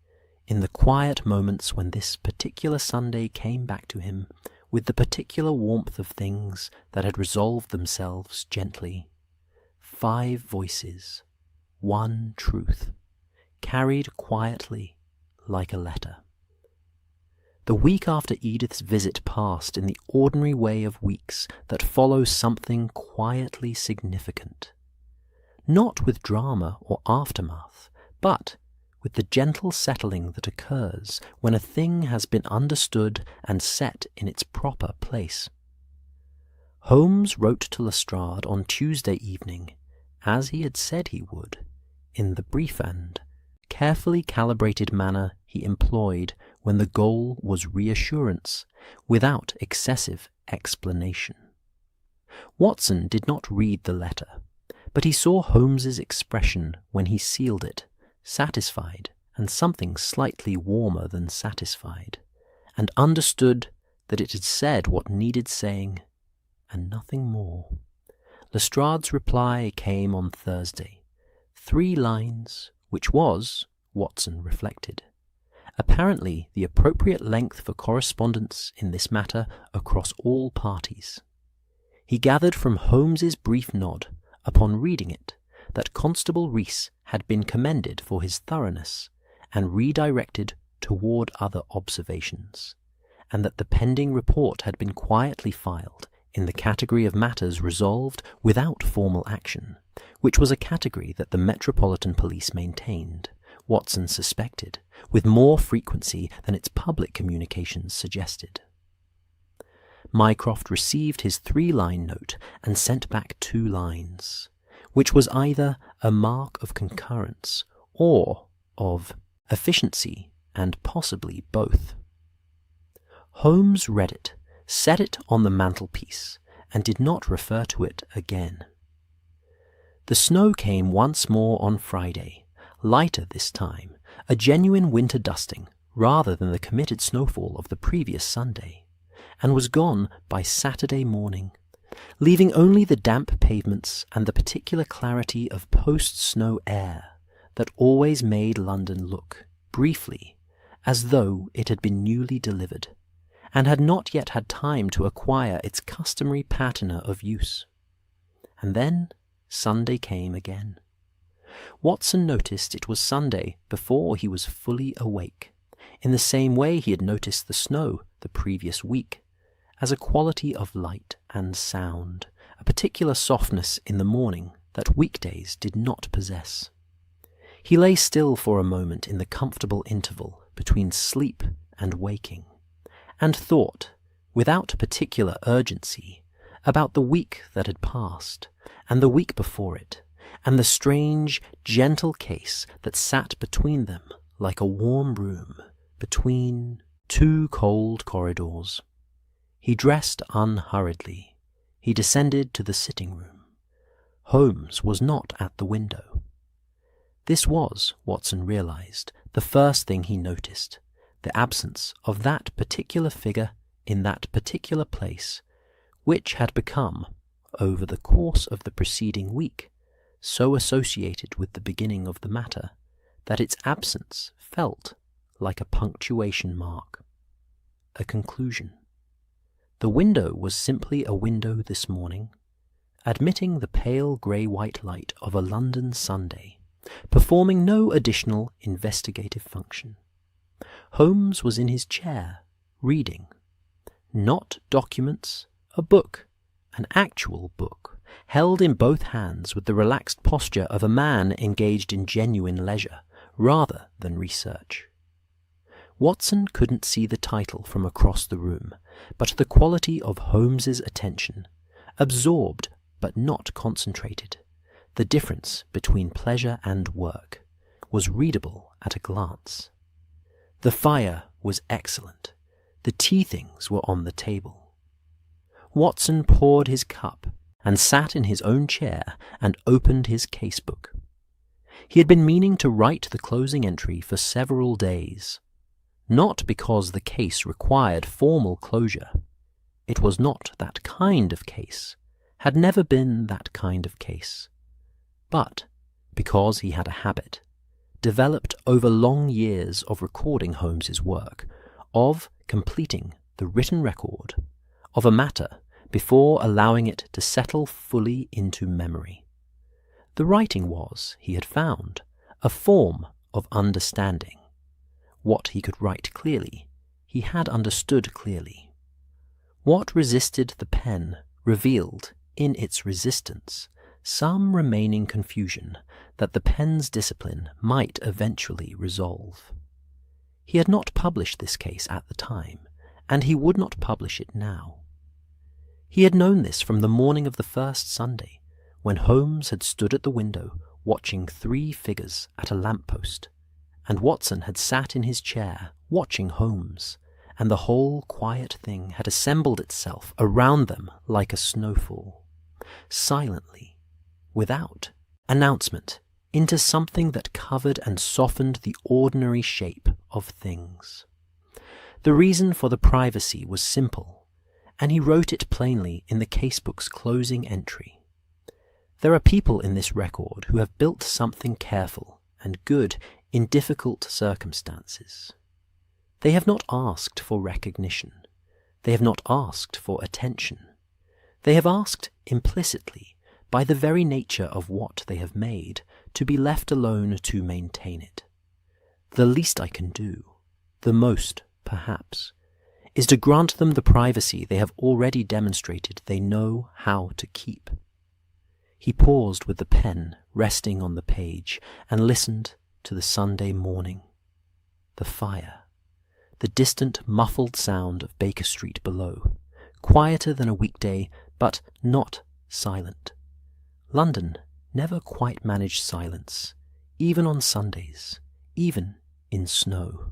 in the quiet moments when this particular Sunday came back to him with the particular warmth of things that had resolved themselves gently. 5 voices, 1 truth, carried quietly like a letter. The week after Edith's visit passed in the ordinary way of weeks that follow something quietly significant. Not with drama or aftermath, but with the gentle settling that occurs when a thing has been understood and set in its proper place. Holmes wrote to Lestrade on Tuesday evening, as he had said he would, in the brief and carefully calibrated manner he employed when the goal was reassurance, without excessive explanation. Watson did not read the letter, but he saw Holmes's expression when he sealed it, satisfied and something slightly warmer than satisfied, and understood that it had said what needed saying, and nothing more. Lestrade's reply came on Thursday. 3 lines, which was, Watson reflected, apparently the appropriate length for correspondence in this matter across all parties. He gathered from Holmes's brief nod, upon reading it, that Constable Rees had been commended for his thoroughness and redirected toward other observations, and that the pending report had been quietly filed in the category of matters resolved without formal action, which was a category that the Metropolitan Police maintained, Watson suspected, with more frequency than its public communications suggested. Mycroft received his 3-line note and sent back 2 lines, which was either a mark of concurrence or of efficiency, and possibly both. Holmes read it, set it on the mantelpiece, and did not refer to it again. The snow came once more on Friday, lighter this time, a genuine winter dusting rather than the committed snowfall of the previous Sunday, and was gone by Saturday morning, leaving only the damp pavements and the particular clarity of post-snow air that always made London look, briefly, as though it had been newly delivered, and had not yet had time to acquire its customary patina of use. And then Sunday came again. Watson noticed it was Sunday before he was fully awake, in the same way he had noticed the snow the previous week, as a quality of light and sound, a particular softness in the morning that weekdays did not possess. He lay still for a moment in the comfortable interval between sleep and waking, and thought, without particular urgency, about the week that had passed, and the week before it, and the strange, gentle case that sat between them like a warm room between 2 cold corridors. He dressed unhurriedly. He descended to the sitting-room. Holmes was not at the window. This was, Watson realized, the first thing he noticed, the absence of that particular figure in that particular place, which had become, over the course of the preceding week, so associated with the beginning of the matter that its absence felt like a punctuation mark, a conclusion. The window was simply a window this morning, admitting the pale grey-white light of a London Sunday, performing no additional investigative function. Holmes was in his chair, reading. Not documents, a book, an actual book, held in both hands with the relaxed posture of a man engaged in genuine leisure, rather than research. Watson couldn't see the title from across the room, but the quality of Holmes's attention, absorbed but not concentrated, the difference between pleasure and work, was readable at a glance. The fire was excellent. The tea things were on the table. Watson poured his cup and sat in his own chair and opened his casebook. He had been meaning to write the closing entry for several days, not because the case required formal closure. It was not that kind of case, had never been that kind of case, but because he had a habit, developed over long years of recording Holmes's work, of completing the written record of a matter before allowing it to settle fully into memory. The writing was, he had found, a form of understanding. What he could write clearly, he had understood clearly. What resisted the pen revealed, in its resistance, some remaining confusion that the pen's discipline might eventually resolve. He had not published this case at the time, and he would not publish it now. He had known this from the morning of the first Sunday, when Holmes had stood at the window watching 3 figures at a lamp-post, and Watson had sat in his chair watching Holmes, and the whole quiet thing had assembled itself around them like a snowfall, silently, without announcement, into something that covered and softened the ordinary shape of things. The reason for the privacy was simple, and he wrote it plainly in the casebook's closing entry. There are people in this record who have built something careful and good in difficult circumstances. They have not asked for recognition. They have not asked for attention. They have asked implicitly, by the very nature of what they have made, to be left alone to maintain it. The least I can do, the most, perhaps, is to grant them the privacy they have already demonstrated they know how to keep. He paused with the pen resting on the page and listened to the Sunday morning, the fire, the distant muffled sound of Baker Street below, quieter than a weekday, but not silent. London never quite managed silence, even on Sundays, even in snow.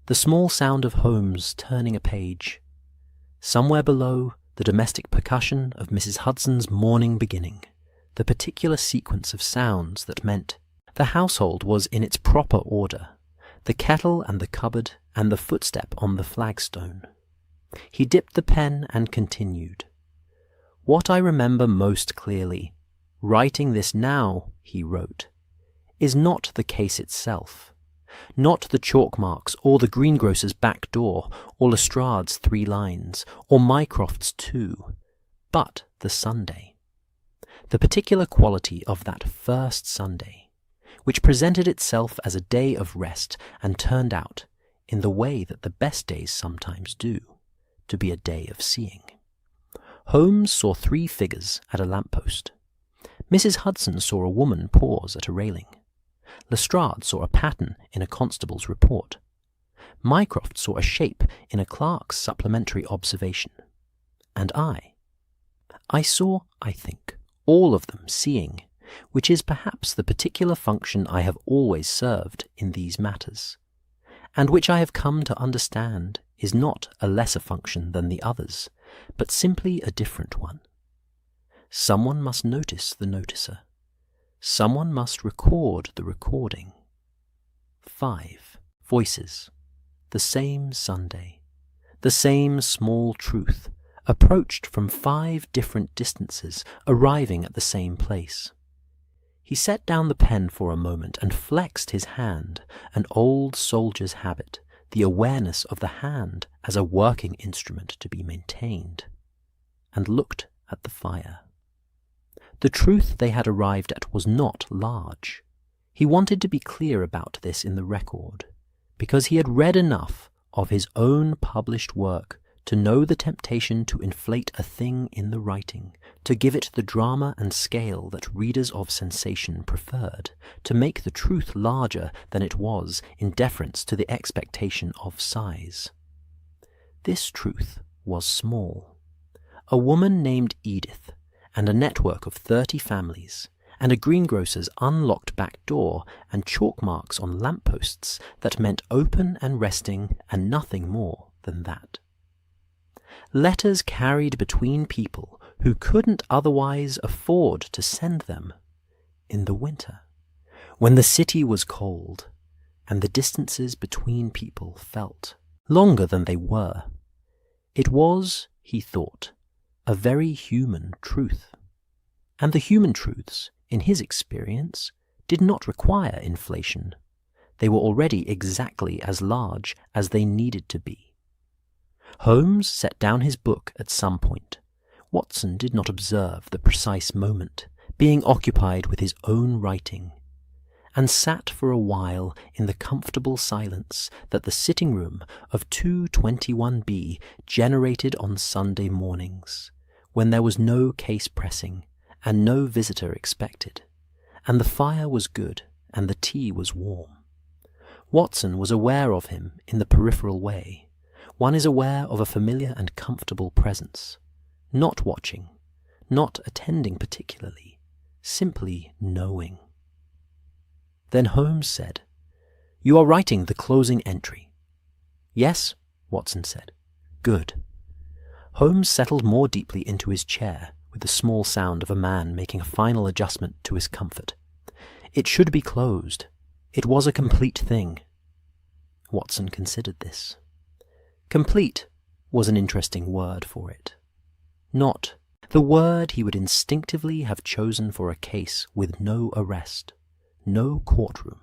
The small sound of Holmes turning a page. Somewhere below, the domestic percussion of Mrs. Hudson's morning beginning, the particular sequence of sounds that meant the household was in its proper order, the kettle and the cupboard and the footstep on the flagstone. He dipped the pen and continued. What I remember most clearly, writing this now, he wrote, is not the case itself, not the chalk marks or the greengrocer's back door or Lestrade's 3 lines or Mycroft's 2, but the Sunday. The particular quality of that first Sunday, which presented itself as a day of rest and turned out, in the way that the best days sometimes do, to be a day of seeing. Holmes saw 3 figures at a lamp-post. Mrs. Hudson saw a woman pause at a railing. Lestrade saw a pattern in a constable's report. Mycroft saw a shape in a clerk's supplementary observation. And I saw, I think, all of them seeing, which is perhaps the particular function I have always served in these matters, and which I have come to understand is not a lesser function than the others, but simply a different one. Someone must notice the noticer. Someone must record the recording. 5 voices. The same Sunday. The same small truth, approached from 5 different distances, arriving at the same place. He set down the pen for a moment and flexed his hand, an old soldier's habit, the awareness of the hand as a working instrument to be maintained, and looked at the fire. The truth they had arrived at was not large. He wanted to be clear about this in the record, because he had read enough of his own published work to know the temptation to inflate a thing in the writing, to give it the drama and scale that readers of sensation preferred, to make the truth larger than it was in deference to the expectation of size. This truth was small. A woman named Edith, and a network of 30 families, and a greengrocer's unlocked back door and chalk marks on lampposts that meant open and resting and nothing more than that. Letters carried between people who couldn't otherwise afford to send them in the winter, when the city was cold and the distances between people felt longer than they were. It was, he thought, a very human truth. And the human truths, in his experience, did not require inflation. They were already exactly as large as they needed to be. Holmes set down his book at some point. Watson did not observe the precise moment, being occupied with his own writing, and sat for a while in the comfortable silence that the sitting-room of 221B generated on Sunday mornings, when there was no case pressing and no visitor expected, and the fire was good and the tea was warm. Watson was aware of him in the peripheral way. One is aware of a familiar and comfortable presence, not watching, not attending particularly, simply knowing. Then Holmes said, "You are writing the closing entry." "Yes," Watson said. "Good." Holmes settled more deeply into his chair with the small sound of a man making a final adjustment to his comfort. It should be closed. It was a complete thing. Watson considered this. Complete was an interesting word for it. Not the word he would instinctively have chosen for a case with no arrest, no courtroom,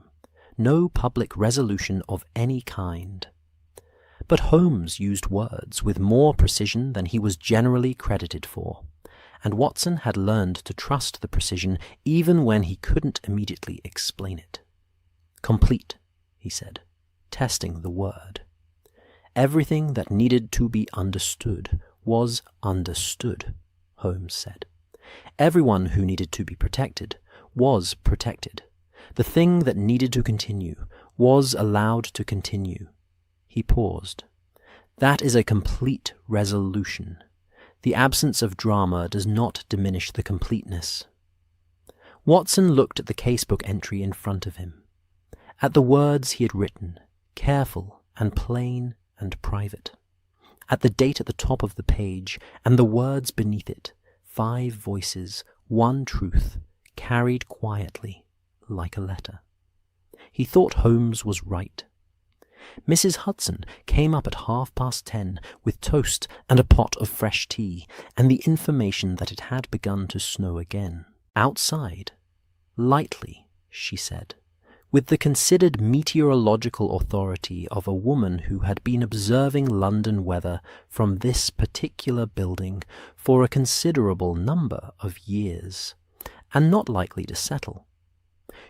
no public resolution of any kind. But Holmes used words with more precision than he was generally credited for, and Watson had learned to trust the precision even when he couldn't immediately explain it. Complete, he said, testing the word. Everything that needed to be understood was understood, Holmes said. Everyone who needed to be protected was protected. The thing that needed to continue was allowed to continue. He paused. That is a complete resolution, The absence of drama does not diminish the completeness. Watson looked at the casebook entry in front of him, at the words he had written, careful and plain and private, at the date at the top of the page and the words beneath it, 5 voices, 1 truth, carried quietly like a letter. He thought Holmes was right. Mrs. Hudson came up at 10:30 with toast and a pot of fresh tea, and the information that it had begun to snow again. Outside, lightly, she said, with the considered meteorological authority of a woman who had been observing London weather from this particular building for a considerable number of years, and not likely to settle.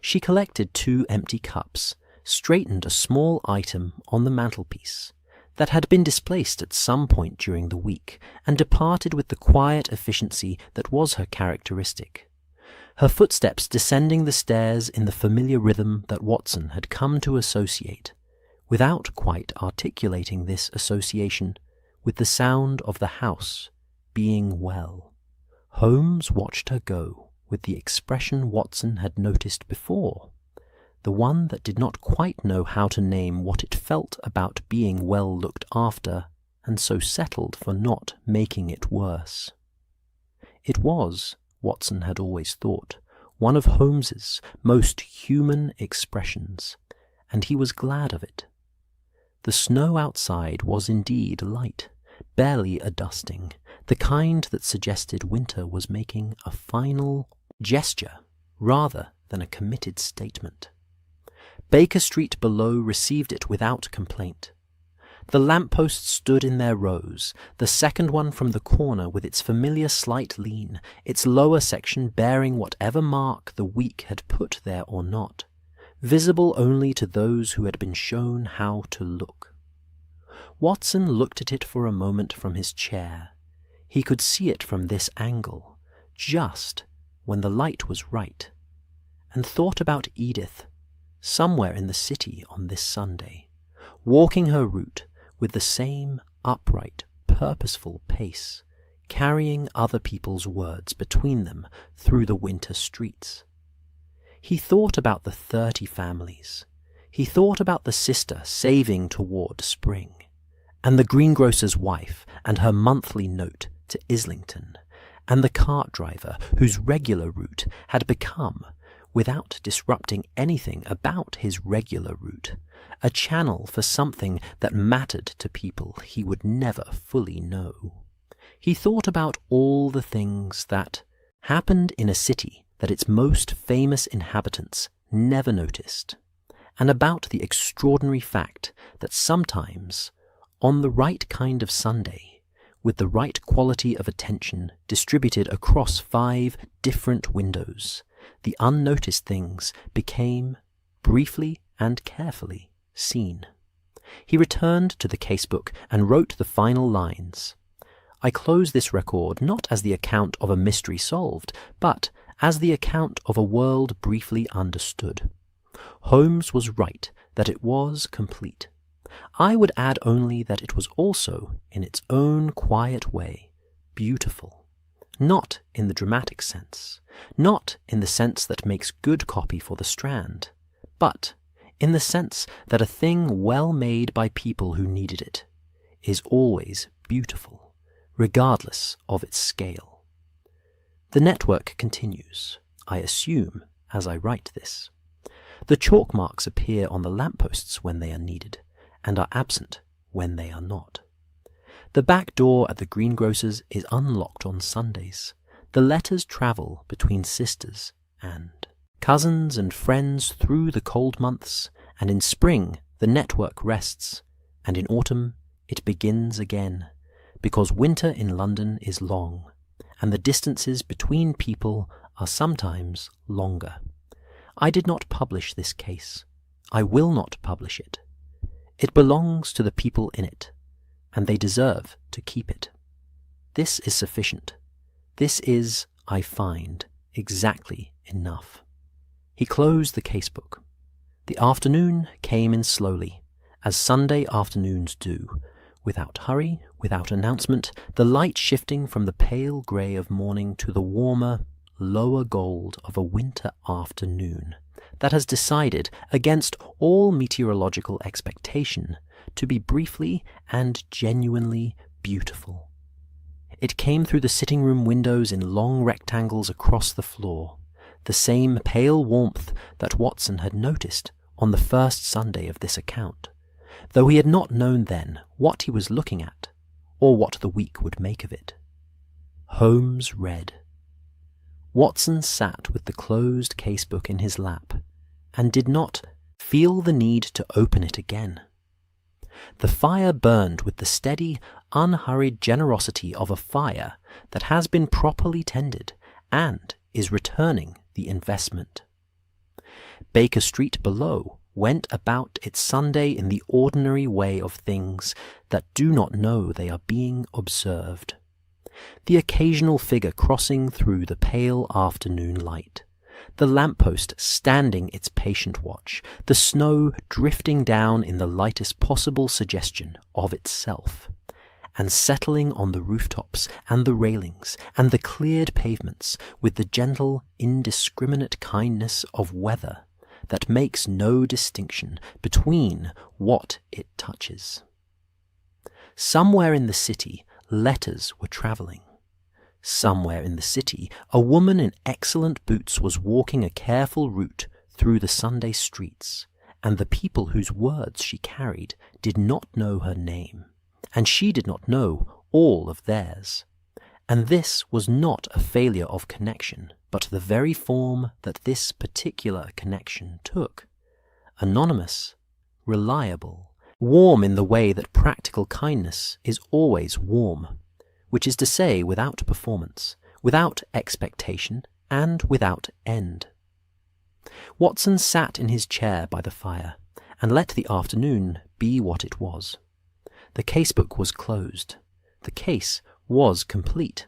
She collected 2 empty cups, straightened a small item on the mantelpiece that had been displaced at some point during the week, and departed with the quiet efficiency that was her characteristic, her footsteps descending the stairs in the familiar rhythm that Watson had come to associate, without quite articulating this association, with the sound of the house being well. Holmes watched her go with the expression Watson had noticed before, the one that did not quite know how to name what it felt about being well looked after, and so settled for not making it worse. It was, Watson had always thought, one of Holmes's most human expressions, and he was glad of it. The snow outside was indeed light, barely a dusting, the kind that suggested winter was making a final gesture rather than a committed statement. Baker Street below received it without complaint. The lampposts stood in their rows, the second one from the corner with its familiar slight lean, its lower section bearing whatever mark the week had put there or not, visible only to those who had been shown how to look. Watson looked at it for a moment from his chair. He could see it from this angle, just when the light was right, and thought about Edith, somewhere in the city on this Sunday, walking her route with the same upright, purposeful pace, carrying other people's words between them through the winter streets. He thought about the 30 families. He thought about the sister saving toward spring, and the greengrocer's wife and her monthly note to Islington, and the cart driver whose regular route had become, without disrupting anything about his regular route, a channel for something that mattered to people he would never fully know. He thought about all the things that happened in a city that its most famous inhabitants never noticed, and about the extraordinary fact that sometimes, on the right kind of Sunday, with the right quality of attention distributed across 5 different windows, the unnoticed things became, briefly and carefully, seen. He returned to the casebook and wrote the final lines. I close this record not as the account of a mystery solved, but as the account of a world briefly understood. Holmes was right that it was complete. I would add only that it was also, in its own quiet way, beautiful. Not in the dramatic sense, not in the sense that makes good copy for the Strand, but in the sense that a thing well made by people who needed it is always beautiful, regardless of its scale. The network continues, I assume, as I write this. The chalk marks appear on the lampposts when they are needed, and are absent when they are not. The back door at the greengrocer's is unlocked on Sundays. The letters travel between sisters and cousins and friends through the cold months, and in spring the network rests, and in autumn it begins again, because winter in London is long, and the distances between people are sometimes longer. I did not publish this case. I will not publish it. It belongs to the people in it, and they deserve to keep it. This is sufficient. This is, I find, exactly enough. He closed the casebook. The afternoon came in slowly, as Sunday afternoons do, without hurry, without announcement, the light shifting from the pale grey of morning to the warmer, lower gold of a winter afternoon that has decided, against all meteorological expectation, to be briefly and genuinely beautiful. It came through the sitting-room windows in long rectangles across the floor, the same pale warmth that Watson had noticed on the first Sunday of this account, though he had not known then what he was looking at, or what the week would make of it. Holmes read. Watson sat with the closed casebook in his lap, and did not feel the need to open it again. The fire burned with the steady, unhurried generosity of a fire that has been properly tended and is returning the investment. Baker Street below went about its Sunday in the ordinary way of things that do not know they are being observed. The occasional figure crossing through the pale afternoon light, the lamppost standing its patient watch, the snow drifting down in the lightest possible suggestion of itself, and settling on the rooftops and the railings and the cleared pavements with the gentle, indiscriminate kindness of weather that makes no distinction between what it touches. Somewhere in the city, letters were travelling. Somewhere in the city, a woman in excellent boots was walking a careful route through the Sunday streets, and the people whose words she carried did not know her name, and she did not know all of theirs. And this was not a failure of connection, but the very form that this particular connection took. Anonymous, reliable, warm in the way that practical kindness is always warm, which is to say without performance, without expectation, and without end. Watson sat in his chair by the fire, and let the afternoon be what it was. The casebook was closed. The case was complete.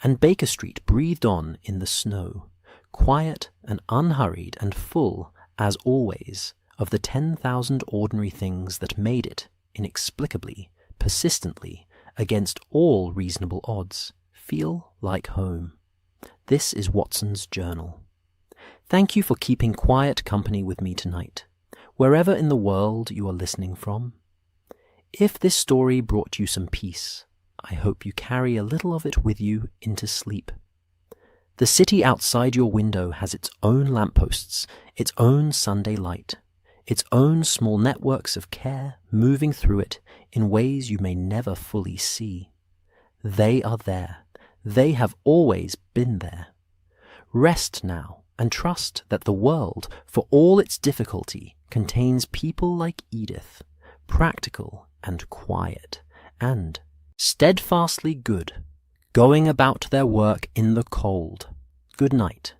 And Baker Street breathed on in the snow, quiet and unhurried and full, as always, of the 10,000 ordinary things that made it, inexplicably, persistently, against all reasonable odds, feel like home. This is Watson's journal. Thank you for keeping quiet company with me tonight, wherever in the world you are listening from. If this story brought you some peace, I hope you carry a little of it with you into sleep. The city outside your window has its own lampposts, its own Sunday light, its own small networks of care moving through it in ways you may never fully see. They are there. They have always been there. Rest now and trust that the world, for all its difficulty, contains people like Edith, practical and quiet, and steadfastly good, going about their work in the cold. Good night.